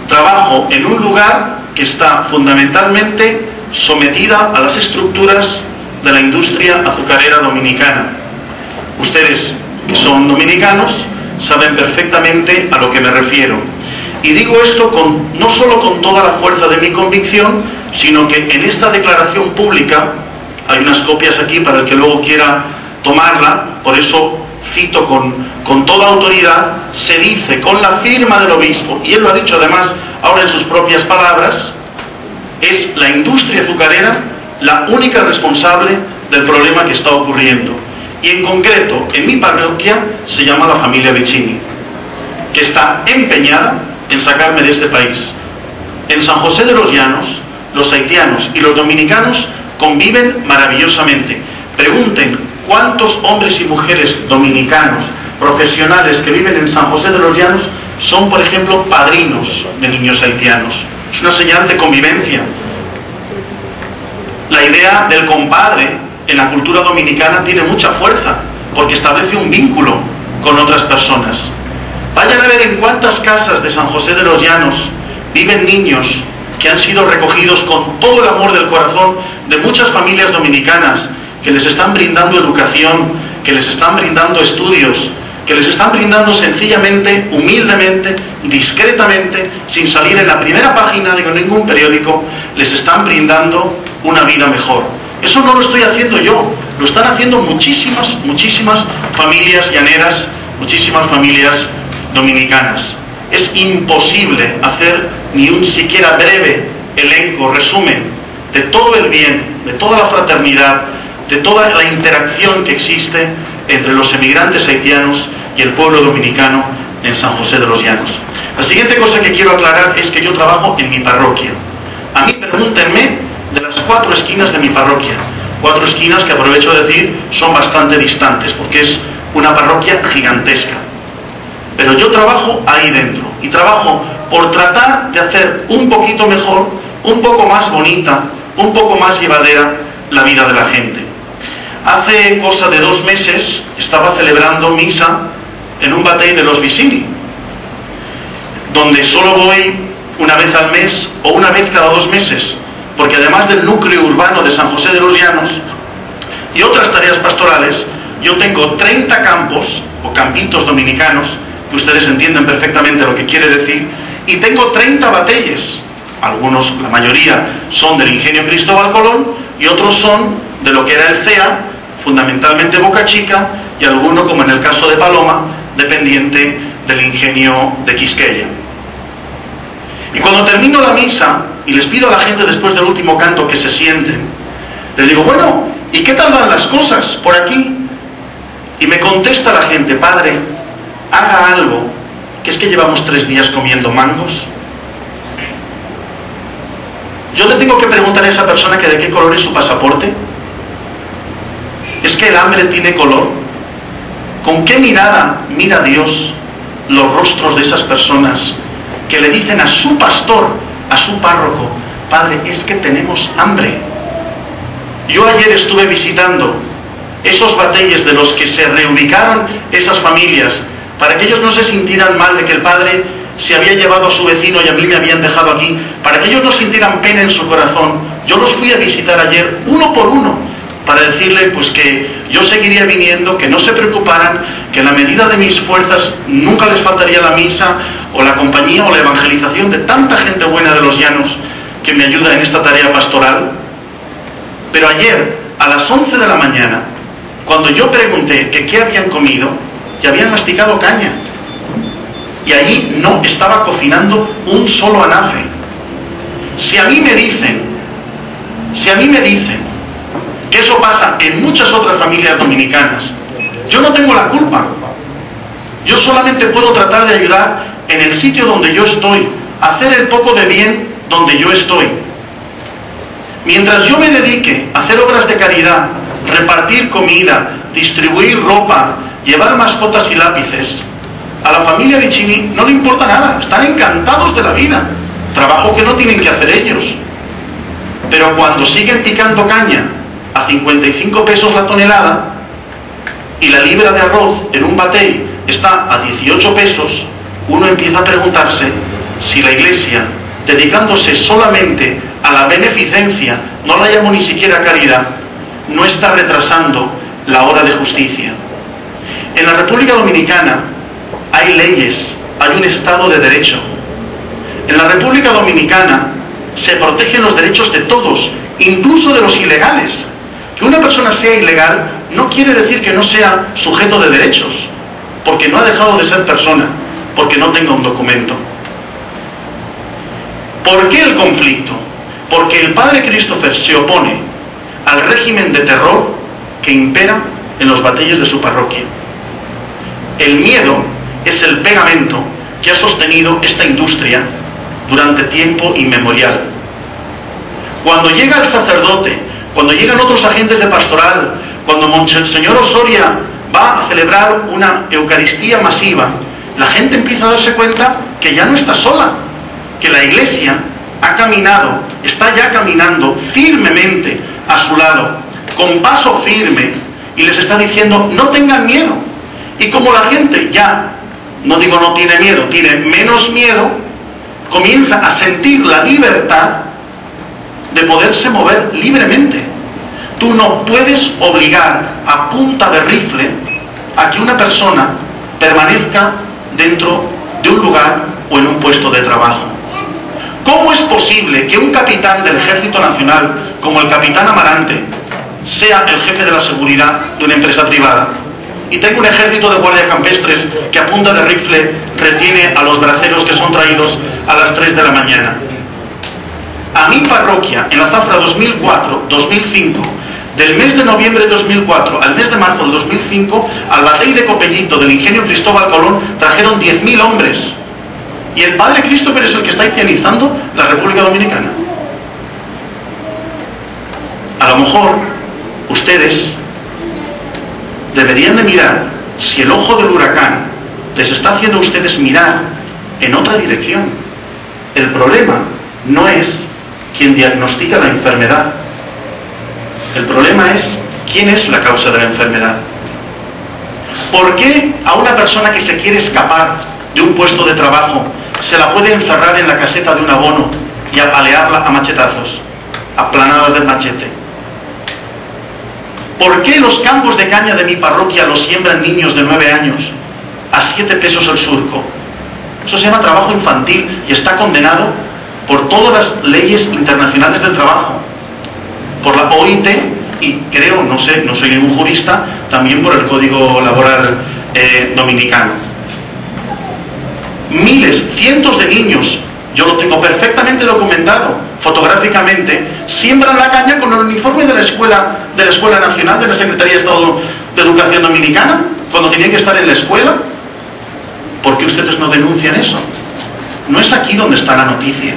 Trabajo en un lugar que está fundamentalmente sometida a las estructuras de la industria azucarera dominicana. Ustedes, que son dominicanos, saben perfectamente a lo que me refiero. Y digo esto no solo con toda la fuerza de mi convicción, sino que en esta declaración pública, hay unas copias aquí para el que luego quiera tomarla, por eso cito con toda autoridad, se dice con la firma del obispo, y él lo ha dicho además ahora en sus propias palabras, es la industria azucarera la única responsable del problema que está ocurriendo. Y en concreto, en mi parroquia se llama la familia Vicini, que está empeñada en sacarme de este país. En San José de los Llanos, los haitianos y los dominicanos conviven maravillosamente. Pregunten cuántos hombres y mujeres dominicanos, profesionales que viven en San José de los Llanos, son, por ejemplo, padrinos de niños haitianos. Es una señal de convivencia. La idea del compadre en la cultura dominicana tiene mucha fuerza, porque establece un vínculo con otras personas. Vayan a ver en cuántas casas de San José de los Llanos viven niños que han sido recogidos con todo el amor del corazón de muchas familias dominicanas, que les están brindando educación, que les están brindando estudios, que les están brindando sencillamente, humildemente, discretamente, sin salir en la primera página de ningún periódico, les están brindando una vida mejor. Eso no lo estoy haciendo yo, lo están haciendo muchísimas familias llaneras, muchísimas familias dominicanas. Es imposible hacer ni un siquiera breve elenco, resumen, de todo el bien, de toda la fraternidad, de toda la interacción que existe entre los emigrantes haitianos y el pueblo dominicano en San José de los Llanos. La siguiente cosa que quiero aclarar es que yo trabajo en mi parroquia. A mí pregúntenme de las 4 esquinas de mi parroquia. 4 esquinas que, aprovecho de decir, son bastante distantes, porque es una parroquia gigantesca. Pero yo trabajo ahí dentro, y trabajo por tratar de hacer un poquito mejor, un poco más bonita, un poco más llevadera la vida de la gente. Hace cosa de 2 meses estaba celebrando misa en un batey de los Vicini, donde solo voy una vez al mes o una vez cada 2 meses, porque además del núcleo urbano de San José de los Llanos y otras tareas pastorales, yo tengo 30 campos o campitos dominicanos, que ustedes entienden perfectamente lo que quiere decir, y tengo 30 bateyes. Algunos, la mayoría, son del ingenio Cristóbal Colón y otros son de lo que era el CEA, fundamentalmente Boca Chica, y alguno, como en el caso de Paloma, dependiente del ingenio de Quisqueya. Y cuando termino la misa y les pido a la gente después del último canto que se sienten, les digo, bueno, ¿y qué tal van las cosas por aquí? Y me contesta la gente, padre, haga algo, que es que llevamos 3 días comiendo mangos. Yo le tengo que preguntar a esa persona que de qué color es su pasaporte. ¿Es que el hambre tiene color? ¿Con qué mirada mira Dios los rostros de esas personas que le dicen a su pastor, a su párroco, padre, es que tenemos hambre? Yo ayer estuve visitando esos bateyes de los que se reubicaron esas familias, para que ellos no se sintieran mal de que el padre se había llevado a su vecino y a mí me habían dejado aquí, para que ellos no sintieran pena en su corazón. Yo los fui a visitar ayer, uno por uno, para decirle pues que yo seguiría viniendo, que no se preocuparan, que en la medida de mis fuerzas nunca les faltaría la misa o la compañía o la evangelización de tanta gente buena de los llanos que me ayuda en esta tarea pastoral. Pero ayer, a las 11 de la mañana, cuando yo pregunté que qué habían comido, ya habían masticado caña. Y allí no estaba cocinando un solo anafe. Si a mí me dicen que eso pasa en muchas otras familias dominicanas, yo no tengo la culpa. Yo solamente puedo tratar de ayudar en el sitio donde yo estoy, hacer el poco de bien donde yo estoy. Mientras yo me dedique a hacer obras de caridad, repartir comida, distribuir ropa, llevar mascotas y lápices, a la familia Vicini no le importa nada, están encantados de la vida, trabajo que no tienen que hacer ellos. Pero cuando siguen picando caña a 55 pesos la tonelada y la libra de arroz en un batey está a 18 pesos, uno empieza a preguntarse si la Iglesia, dedicándose solamente a la beneficencia, no la llamo ni siquiera caridad, no está retrasando la hora de justicia. En la República Dominicana hay leyes, hay un Estado de Derecho. En la República Dominicana se protegen los derechos de todos, incluso de los ilegales. Que una persona sea ilegal no quiere decir que no sea sujeto de derechos, porque no ha dejado de ser persona, porque no tenga un documento. ¿Por qué el conflicto? Porque el padre Christopher se opone al régimen de terror que impera en los batalles de su parroquia. El miedo es el pegamento que ha sostenido esta industria durante tiempo inmemorial. Cuando llega el sacerdote, cuando llegan otros agentes de pastoral, cuando Monseñor Osoria va a celebrar una Eucaristía masiva, la gente empieza a darse cuenta que ya no está sola, que la Iglesia ha caminado, está ya caminando firmemente a su lado, con paso firme, y les está diciendo, no tengan miedo. Y como la gente ya, no digo no tiene miedo, tiene menos miedo, comienza a sentir la libertad de poderse mover libremente. Tú no puedes obligar a punta de rifle a que una persona permanezca dentro de un lugar o en un puesto de trabajo. ¿Cómo es posible que un capitán del Ejército Nacional, como el capitán Amarante, sea el jefe de la seguridad de una empresa privada y tenga un ejército de guardias campestres que a punta de rifle retiene a los braceros que son traídos a las 3 de la mañana? A mi parroquia, en la zafra 2004-2005, del mes de noviembre de 2004 al mes de marzo del 2005, al batey de Copellito del ingenio Cristóbal Colón trajeron 10.000 hombres. Y el padre Christopher es el que está haitianizando la República Dominicana. A lo mejor ustedes deberían de mirar si el ojo del huracán les está haciendo a ustedes mirar en otra dirección. El problema no es quien diagnostica la enfermedad. El problema es quién es la causa de la enfermedad. ¿Por qué a una persona que se quiere escapar de un puesto de trabajo se la puede encerrar en la caseta de un abono y apalearla a machetazos, a planadas del machete? ¿Por qué los campos de caña de mi parroquia los siembran niños de 9 años a 7 pesos el surco? Eso se llama trabajo infantil y está condenado por todas las leyes internacionales del trabajo, por la OIT y creo, no sé, no soy ningún jurista, también por el Código Laboral Dominicano. Miles, cientos de niños, yo lo tengo perfectamente documentado, fotográficamente, siembran la caña con el uniforme de la Escuela Nacional de la Secretaría de Estado de Educación Dominicana, cuando tenían que estar en la escuela. ¿Por qué ustedes no denuncian eso? No es aquí donde está la noticia.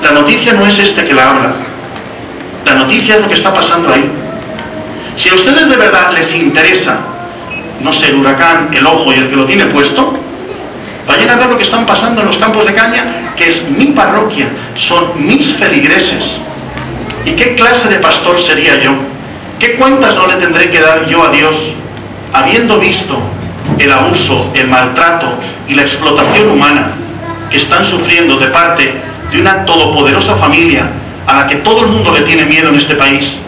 La noticia no es este que la habla. La noticia es lo que está pasando ahí. Si a ustedes de verdad les interesa, no sé, el huracán, el ojo y el que lo tiene puesto, vayan a ver lo que están pasando en los campos de caña, que es mi parroquia, son mis feligreses. ¿Y qué clase de pastor sería yo? ¿Qué cuentas no le tendré que dar yo a Dios, habiendo visto el abuso, el maltrato y la explotación humana que están sufriendo de parte de una todopoderosa familia a la que todo el mundo le tiene miedo en este país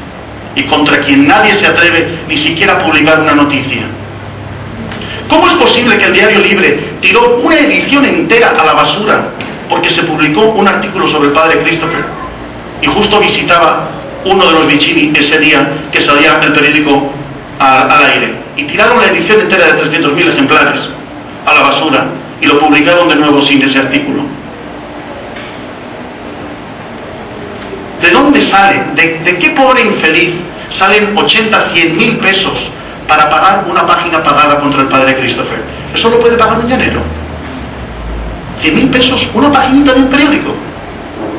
y contra quien nadie se atreve ni siquiera a publicar una noticia? ¿Cómo es posible que el Diario Libre tiró una edición entera a la basura porque se publicó un artículo sobre el padre Christopher y justo visitaba uno de los Vicini ese día que salía el periódico al aire? Y tiraron la edición entera de 300.000 ejemplares a la basura y lo publicaron de nuevo sin ese artículo. ¿De dónde sale? ¿De qué pobre infeliz salen 80, 100.000 pesos para pagar una página pagada contra el padre Christopher? Eso lo puede pagar un llanero. 100.000 pesos, una paginita de un periódico.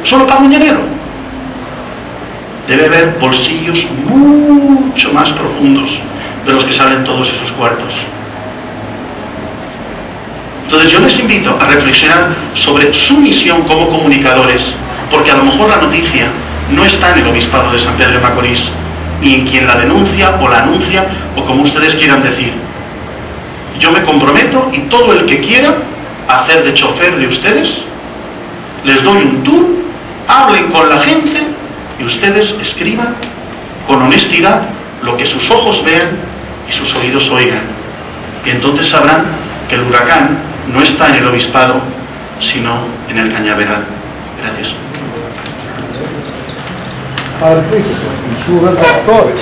Eso lo paga un llanero. Debe haber bolsillos mucho más profundos de los que salen todos esos cuartos. Entonces yo les invito a reflexionar sobre su misión como comunicadores, porque a lo mejor la noticia no está en el Obispado de San Pedro de Macorís, ni en quien la denuncia o la anuncia, o como ustedes quieran decir. Yo me comprometo, y todo el que quiera hacer de chofer de ustedes, les doy un tour, hablen con la gente y ustedes escriban con honestidad lo que sus ojos vean y sus oídos oigan. Y entonces sabrán que el huracán no está en el obispado, sino en el cañaveral. Gracias. Padre Christopher, sus detractores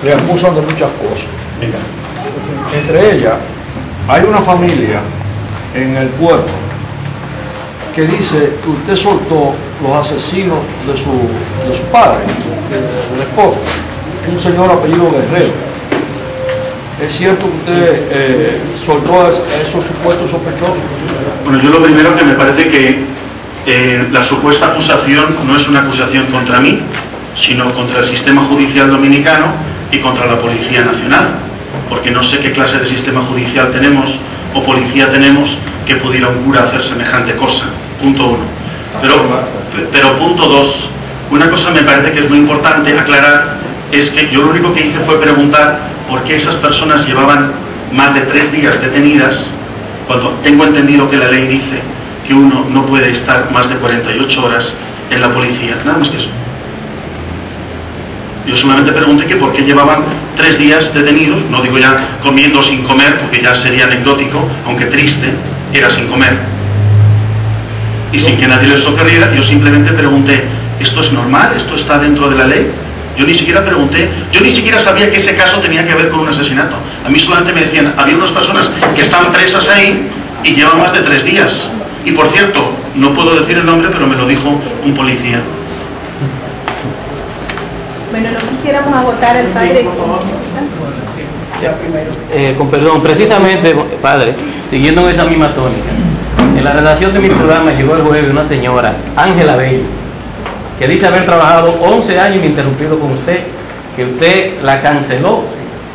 le acusan de muchas cosas. Entre ellas, hay una familia en el pueblo que dice que usted soltó los asesinos de su padre, del esposo, un señor apellido Guerrero. ¿Es cierto que usted soltó a esos supuestos sospechosos? Bueno, yo lo primero que me parece que la supuesta acusación no es una acusación contra mí, sino contra el sistema judicial dominicano y contra la Policía Nacional, porque no sé qué clase de sistema judicial tenemos o policía tenemos que pudiera un cura hacer semejante cosa. Punto uno. Pero punto dos, una cosa me parece que es muy importante aclarar, es que yo lo único que hice fue preguntar por qué esas personas llevaban más de 3 días detenidas, cuando tengo entendido que la ley dice que uno no puede estar más de 48 horas en la policía, nada más que eso. Yo solamente pregunté que por qué llevaban 3 días detenidos, no digo ya comiendo sin comer, porque ya sería anecdótico, aunque triste, era sin comer. Y sin que nadie les socorriera, yo simplemente pregunté, ¿esto es normal? ¿Esto está dentro de la ley? Yo ni siquiera pregunté, yo ni siquiera sabía que ese caso tenía que ver con un asesinato. A mí solamente me decían, había unas personas que están presas ahí y llevan más de 3 días. Y por cierto, no puedo decir el nombre, pero me lo dijo un policía. Bueno, no quisiéramos agotar el padre. Con perdón, precisamente, padre, siguiendo esa misma tónica, en la redacción de mi programa llegó el jueves una señora, Ángela Bello, que dice haber trabajado 11 años ininterrumpido con usted, que usted la canceló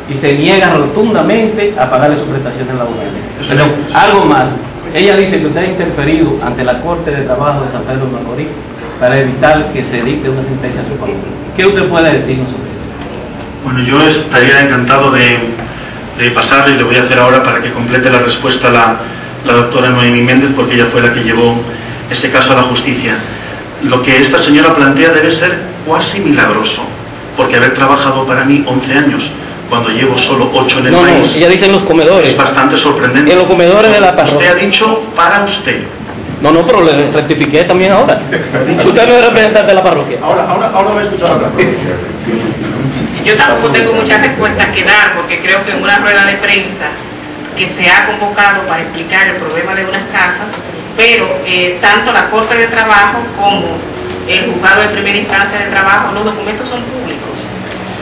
y se niega rotundamente a pagarle su prestación en la UNED. Pero algo más, ella dice que usted ha interferido ante la Corte de Trabajo de San Pedro de Macorís para evitar que se dicte una sentencia a su favor. ¿Qué usted puede decirnos sobre eso? Bueno, yo estaría encantado de pasarle, y le voy a hacer ahora para que complete la respuesta la doctora Noemí Méndez, porque ella fue la que llevó ese caso a la justicia. Lo que esta señora plantea debe ser cuasi milagroso, porque haber trabajado para mí 11 años, cuando llevo solo 8 en el país... No, ella dice en los comedores. Es bastante sorprendente. En los comedores de la parroquia. Usted ha dicho para usted. No, pero le rectifiqué también ahora. Usted no es representante de la parroquia. Ahora va a escuchar la Yo tampoco tengo muchas respuestas que dar, porque creo que en una rueda de prensa que se ha convocado para explicar el problema de unas casas, pero tanto la Corte de Trabajo como el Juzgado de Primera Instancia de Trabajo, los documentos son públicos.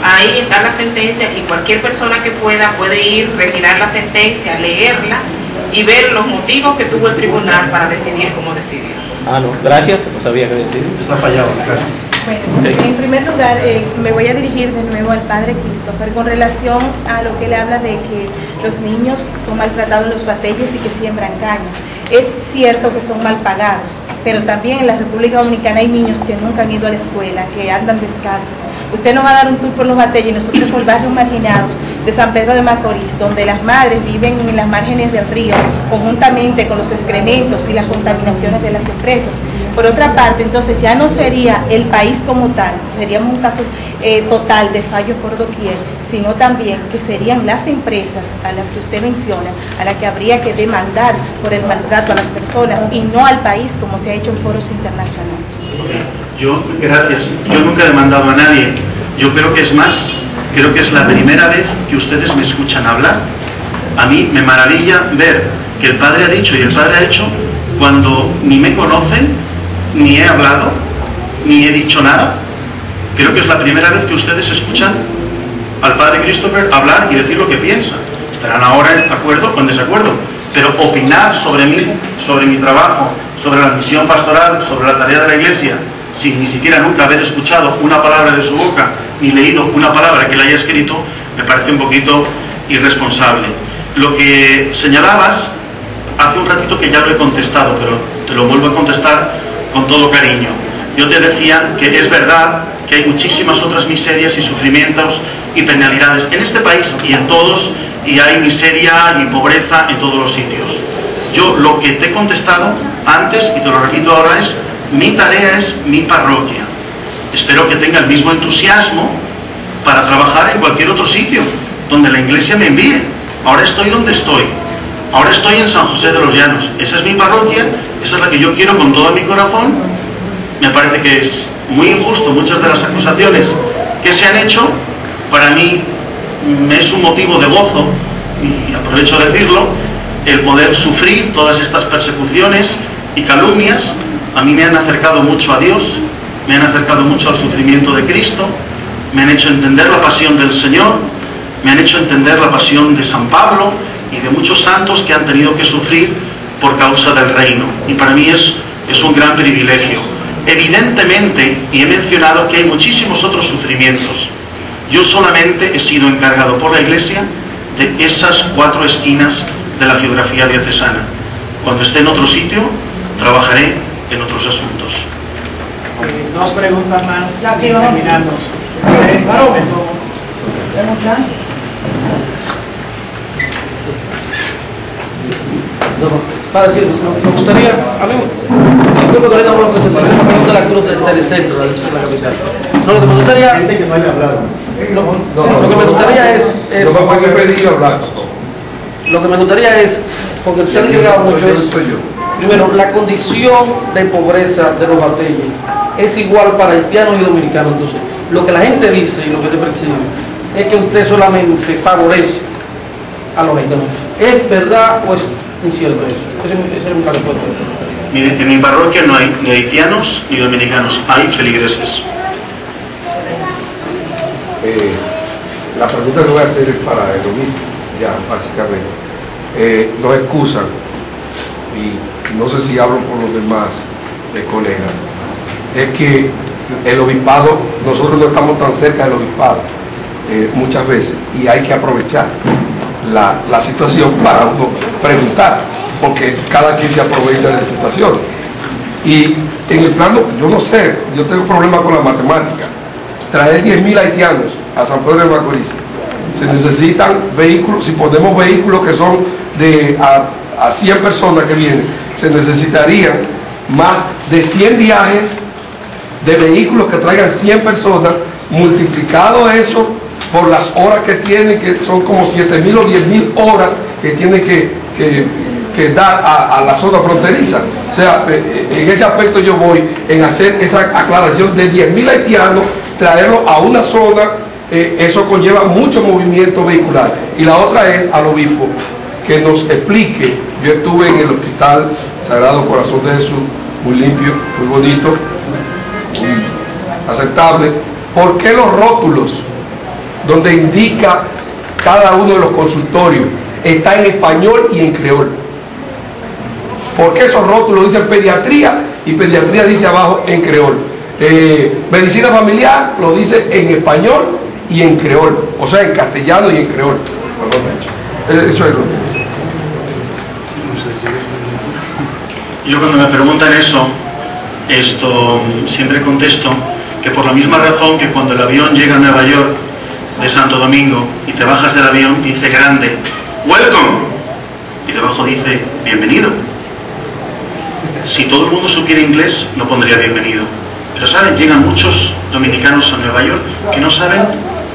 Ahí están las sentencias y cualquier persona que pueda puede ir, retirar la sentencia, leerla y ver los motivos que tuvo el tribunal para decidir cómo decidió. Ah, no, gracias, no sabía qué decir. Está fallado. Bueno, en primer lugar, me voy a dirigir de nuevo al padre Christopher con relación a lo que él habla de que los niños son maltratados en los batalles y que siembran caña. Es cierto que son mal pagados, pero también en la República Dominicana hay niños que nunca han ido a la escuela, que andan descalzos. Usted nos va a dar un tour por los batalles y nosotros por barrios marginados de San Pedro de Macorís, donde las madres viven en las márgenes del río, conjuntamente con los excrementos y las contaminaciones de las empresas. Por otra parte, entonces ya no sería el país como tal, seríamos un caso total de fallo por doquier, sino también que serían las empresas a las que usted menciona, a las que habría que demandar por el maltrato a las personas y no al país como se ha hecho en foros internacionales. Gracias. Yo nunca he demandado a nadie. Yo creo que es más, creo que es la primera vez que ustedes me escuchan hablar. A mí me maravilla ver que el padre ha dicho y el padre ha hecho cuando ni me conocen, ni he hablado, ni he dicho nada. Creo que es la primera vez que ustedes escuchan al padre Christopher hablar y decir lo que piensa. Estarán ahora en acuerdo o en desacuerdo, pero opinar sobre mí, sobre mi trabajo, sobre la misión pastoral, sobre la tarea de la iglesia, sin ni siquiera nunca haber escuchado una palabra de su boca, ni leído una palabra que él haya escrito, me parece un poquito irresponsable. Lo que señalabas hace un ratito que ya lo he contestado, pero te lo vuelvo a contestar con todo cariño. Yo te decía que es verdad que hay muchísimas otras miserias y sufrimientos y penalidades en este país y en todos, y hay miseria y pobreza en todos los sitios. Yo lo que te he contestado antes, y te lo repito ahora, es mi tarea es mi parroquia. Espero que tenga el mismo entusiasmo para trabajar en cualquier otro sitio donde la Iglesia me envíe. Ahora estoy donde estoy. Ahora estoy en San José de los Llanos. Esa es mi parroquia, esa es la que yo quiero con todo mi corazón. Me parece que es muy injusto muchas de las acusaciones que se han hecho. Para mí me es un motivo de gozo, y aprovecho a decirlo, el poder sufrir todas estas persecuciones y calumnias. A mí me han acercado mucho a Dios, me han acercado mucho al sufrimiento de Cristo, me han hecho entender la pasión del Señor, me han hecho entender la pasión de San Pablo y de muchos santos que han tenido que sufrir por causa del reino. Y para mí es un gran privilegio. Evidentemente, y he mencionado que hay muchísimos otros sufrimientos. Yo solamente he sido encargado por la Iglesia de esas 4 esquinas de la geografía diocesana. Cuando esté en otro sitio, trabajaré en otros asuntos. 2 preguntas más Ya y que vamos. terminamos. Padre, sí, me gustaría, a mí, disculpe que ahorita vamos a presentar esta pregunta de la Cruz del centro, de la capital. No, lo que me gustaría, Gente que no haya hablado. lo que me gustaría es No me pueden pedir hablar. lo que me gustaría es, porque se ha llegado mucho, es, primero, la condición de pobreza de los batalles es igual para haitianos y dominicanos. Entonces, lo que la gente dice y lo que te percibe es que usted solamente favorece a los haitianos. ¿Es verdad o es incierto eso? Esa es una respuesta. Mire, en mi parroquia no hay ni haitianos ni dominicanos, hay feligreses. La pregunta que voy a hacer es para el obispo, ya, básicamente. Nos excusan, y no sé si hablo por los demás colegas, es que el obispado, nosotros no estamos tan cerca del obispado muchas veces, y hay que aprovechar la situación para uno preguntar, porque cada quien se aprovecha de las situaciones. Y en el plano, yo no sé, yo tengo problemas con la matemática. Traer 10.000 haitianos a San Pedro de Macorís, se necesitan vehículos. Si ponemos vehículos que son a 100 personas que vienen, se necesitarían más de 100 viajes de vehículos que traigan 100 personas, multiplicado eso por las horas que tienen, que son como 7.000 o 10.000 horas que tienen que dar a la zona fronteriza. O sea, en ese aspecto yo voy en hacer esa aclaración de 10.000 haitianos, traerlos a una zona. Eso conlleva mucho movimiento vehicular. Y la otra es al obispo que nos explique. Yo estuve en el Hospital Sagrado Corazón de Jesús, muy limpio, muy bonito, muy aceptable. ¿Por qué los rótulos donde indica cada uno de los consultorios está en español y en creol? ¿Por qué esos rótulos dicen pediatría y pediatría dice abajo en creol? Medicina familiar lo dice en español y en creol, o sea, en castellano y en creol. Eso es lo que... Yo cuando me preguntan eso, siempre contesto que por la misma razón que cuando el avión llega a Nueva York de Santo Domingo y te bajas del avión, dice grande, welcome, y debajo dice bienvenido. Si todo el mundo supiera inglés, no pondría bienvenido. Pero saben, llegan muchos dominicanos a Nueva York que no saben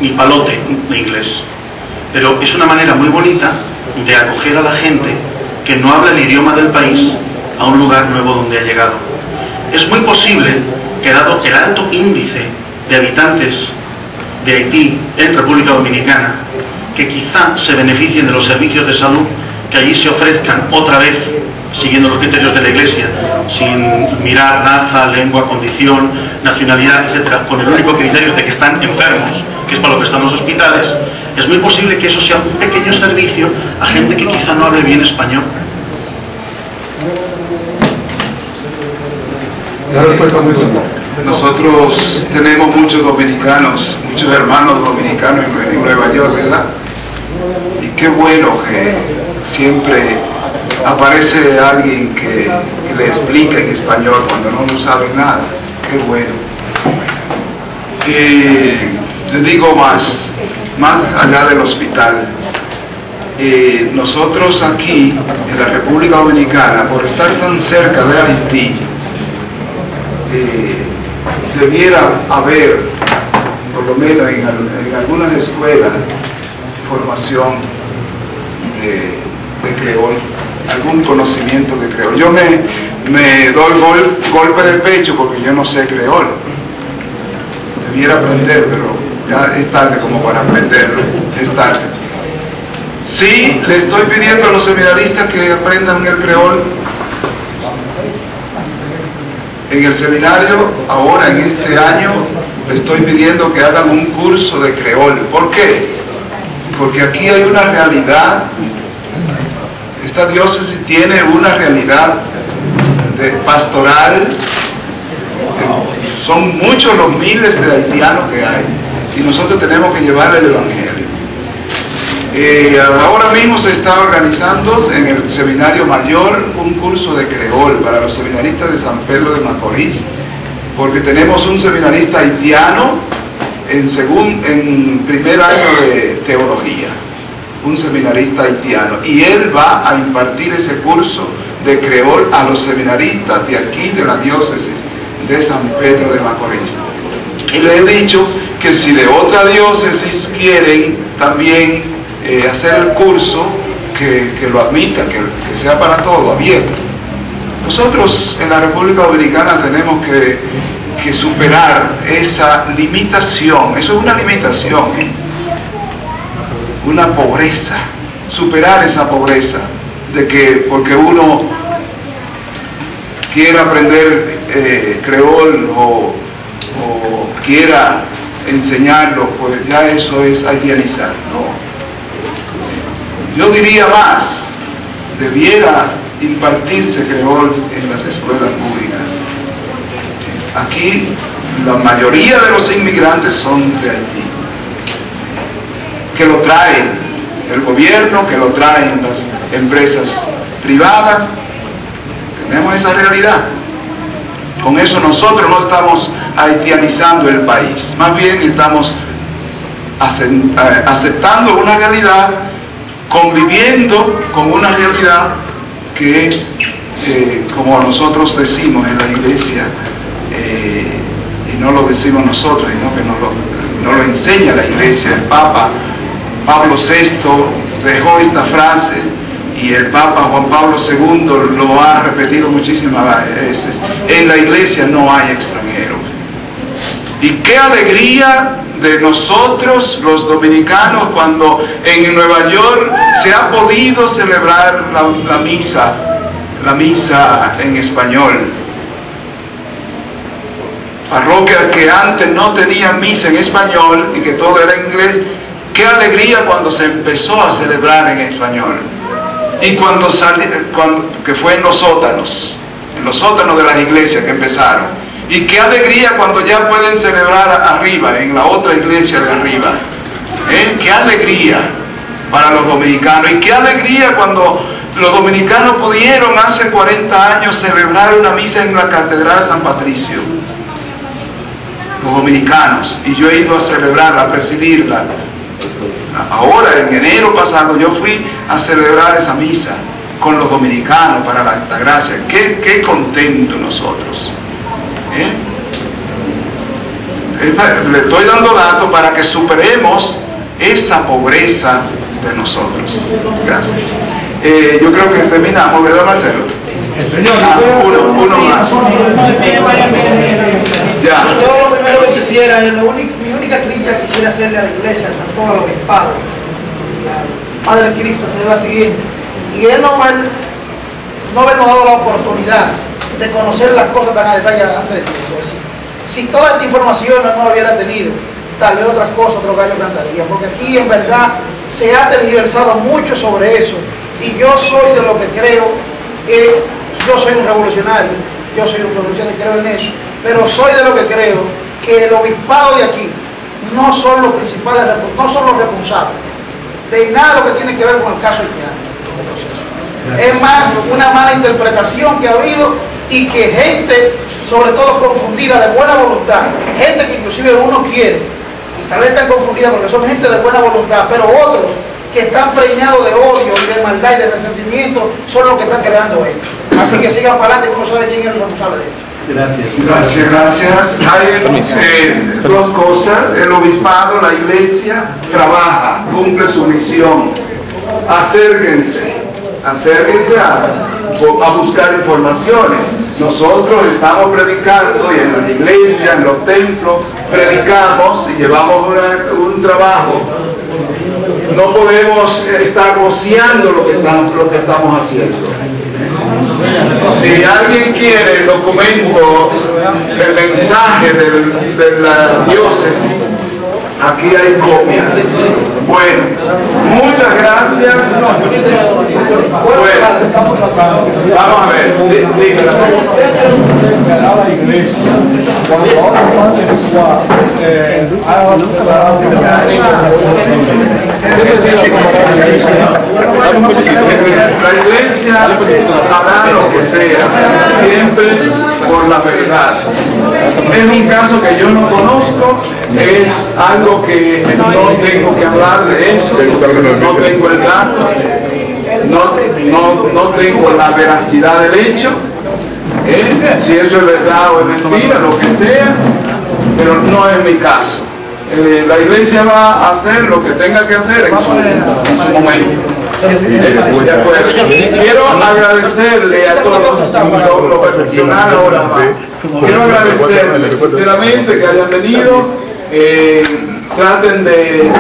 ni palote de inglés. Pero es una manera muy bonita de acoger a la gente que no habla el idioma del país a un lugar nuevo donde ha llegado. Es muy posible que, dado el alto índice de habitantes de Haití en República Dominicana, que quizá se beneficien de los servicios de salud que allí se ofrezcan otra vez, siguiendo los criterios de la Iglesia, sin mirar raza, lengua, condición, nacionalidad, etcétera, con el único criterio de que están enfermos, que es para lo que están los hospitales. Es muy posible que eso sea un pequeño servicio a gente que quizá no hable bien español. Nosotros tenemos muchos dominicanos, muchos hermanos dominicanos en Nueva York, ¿verdad? Y qué bueno que siempre aparece alguien que le explica en español cuando no saben nada. Qué bueno. Les digo más allá del hospital. Nosotros aquí en la República Dominicana, por estar tan cerca de Haití, debiera haber por lo menos en algunas escuelas, formación de creol, algún conocimiento de creol. Yo me doy golpe de pecho porque yo no sé creol. Debiera aprender, pero ya es tarde como para aprenderlo, es tarde. Sí, le estoy pidiendo a los seminaristas que aprendan el creol. En el seminario, ahora en este año, le estoy pidiendo que hagan un curso de creol. ¿Por qué? Porque aquí hay una realidad. Esta diócesis tiene una realidad pastoral. Son muchos los miles de haitianos que hay y nosotros tenemos que llevar el evangelio. Ahora mismo se está organizando en el Seminario Mayor un curso de creol para los seminaristas de San Pedro de Macorís, porque tenemos un seminarista haitiano en primer año de teología, un seminarista haitiano, y él va a impartir ese curso de creol a los seminaristas de aquí, de la diócesis de San Pedro de Macorís. Y le he dicho que si de otra diócesis quieren también hacer el curso, que lo admitan, que sea para todo, abierto. Nosotros en la República Dominicana tenemos que superar esa limitación. Eso es una limitación, una pobreza, superar esa pobreza de que porque uno quiera aprender creol o quiera enseñarlo, pues ya eso es haitianizar. No. Yo diría más, debiera impartirse creol en las escuelas públicas. Aquí la mayoría de los inmigrantes son de Haití, que lo traen el gobierno, que lo traen las empresas privadas. Tenemos esa realidad. Con eso nosotros no estamos haitianizando el país, más bien estamos aceptando una realidad, conviviendo con una realidad que es, como nosotros decimos en la iglesia, y no lo decimos nosotros, sino que nos lo enseña la iglesia. El Papa Pablo VI dejó esta frase y el Papa Juan Pablo II lo ha repetido muchísimas veces: en la iglesia no hay extranjeros. Y qué alegría de nosotros los dominicanos cuando en Nueva York se ha podido celebrar la misa en español. Parroquias que antes no tenían misa en español y que todo era inglés. Qué alegría cuando se empezó a celebrar en español. Y cuando que fue en los sótanos de las iglesias que empezaron. Y qué alegría cuando ya pueden celebrar arriba, en la otra iglesia de arriba. Qué alegría para los dominicanos. Y qué alegría cuando los dominicanos pudieron hace 40 años celebrar una misa en la Catedral de San Patricio. Los dominicanos. Y yo he ido a celebrarla, a presidirla. Ahora, en enero pasado, yo fui a celebrar esa misa con los dominicanos para la Altagracia. Qué contentos nosotros. Le estoy dando datos para que superemos esa pobreza de nosotros. Gracias. Yo creo que terminamos, ¿verdad, Marcelo? Uno más. Ya. Yo lo primero que quisiera, mi única crítica que quisiera hacerle a la iglesia, a todos los obispados, al Padre Cristo, es la siguiente: y él no habernos dado la oportunidad de conocer las cosas tan a detalle antes de tiempo. Si toda esta información no la hubiera tenido, tal vez otras cosas, otros gallos cantarían, porque aquí en verdad se ha tergiversado mucho sobre eso, y yo soy de lo que creo, yo soy un revolucionario, creo en eso, pero soy de lo que creo que el obispado de aquí no son los principales, no son los responsables de nada lo que tiene que ver con el caso haitiano. Es más una mala interpretación que ha habido, y que gente, sobre todo confundida de buena voluntad, gente que inclusive uno quiere, y tal vez están confundidas porque son gente de buena voluntad, pero otros que están preñados de odio y de maldad y de resentimiento son los que están creando esto. Así que sigan para adelante, que uno sabe quién es el responsable de esto. Gracias. Hay dos cosas. El obispado, la iglesia, trabaja, cumple su misión. Acérquense a buscar informaciones. Nosotros estamos predicando y en la iglesia, en los templos, predicamos y llevamos un trabajo. No podemos estar rociando lo que estamos haciendo. Si alguien quiere el documento, el mensaje de la diócesis, aquí hay copias. Bueno, muchas gracias. Bueno, vamos a ver. La iglesia, cuando ahora van a efectuar, la iglesia hará lo que sea, siempre por la verdad. Es un caso que yo no conozco, es algo que no tengo que hablar de eso, no tengo el dato, no tengo la veracidad del hecho, si eso es verdad o es mentira, lo que sea, pero no es mi caso. La iglesia va a hacer lo que tenga que hacer en su momento. De acuerdo. Quiero agradecerle a todos lo profesional ahora. Quiero agradecerles sinceramente que hayan venido. Traten de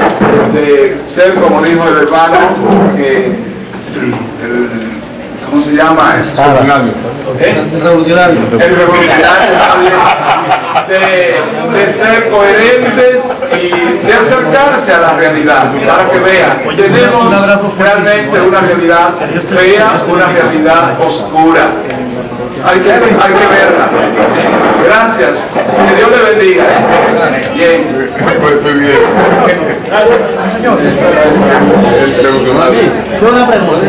ser, como dijo el hermano, ¿cómo se llama? El revolucionario. El revolucionario, de ser coherentes y de acercarse a la realidad, para que vean, tenemos realmente una realidad fea, una realidad oscura. Hay que verla. Gracias. Que Dios le bendiga. Bien. Muy bien. Señor. Una pregunta.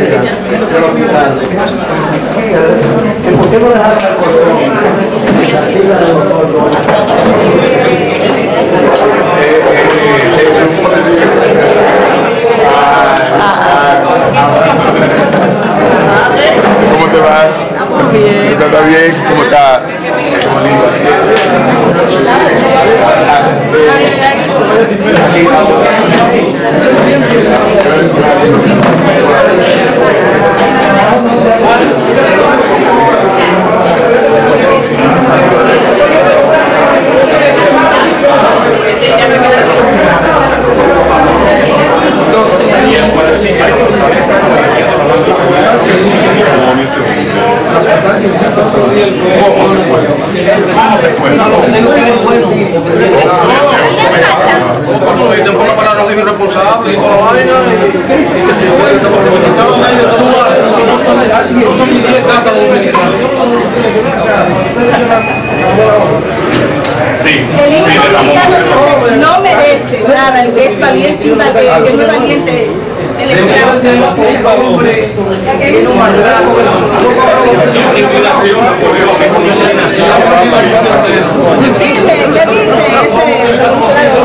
¿Por qué no dejaron al ¿Cómo te va? Bien. ¿Está bien? ¿Cómo está? ¿Cómo se puede? Tengo que después seguir. Tengo la palabra de irresponsable y toda la vaina. No son ni 10 casas dominicanas. El hijo dominicano dice, no merece nada, el que es valiente, el que no es valiente, el esclavo. Dime, ¿qué dice ese revolucionario?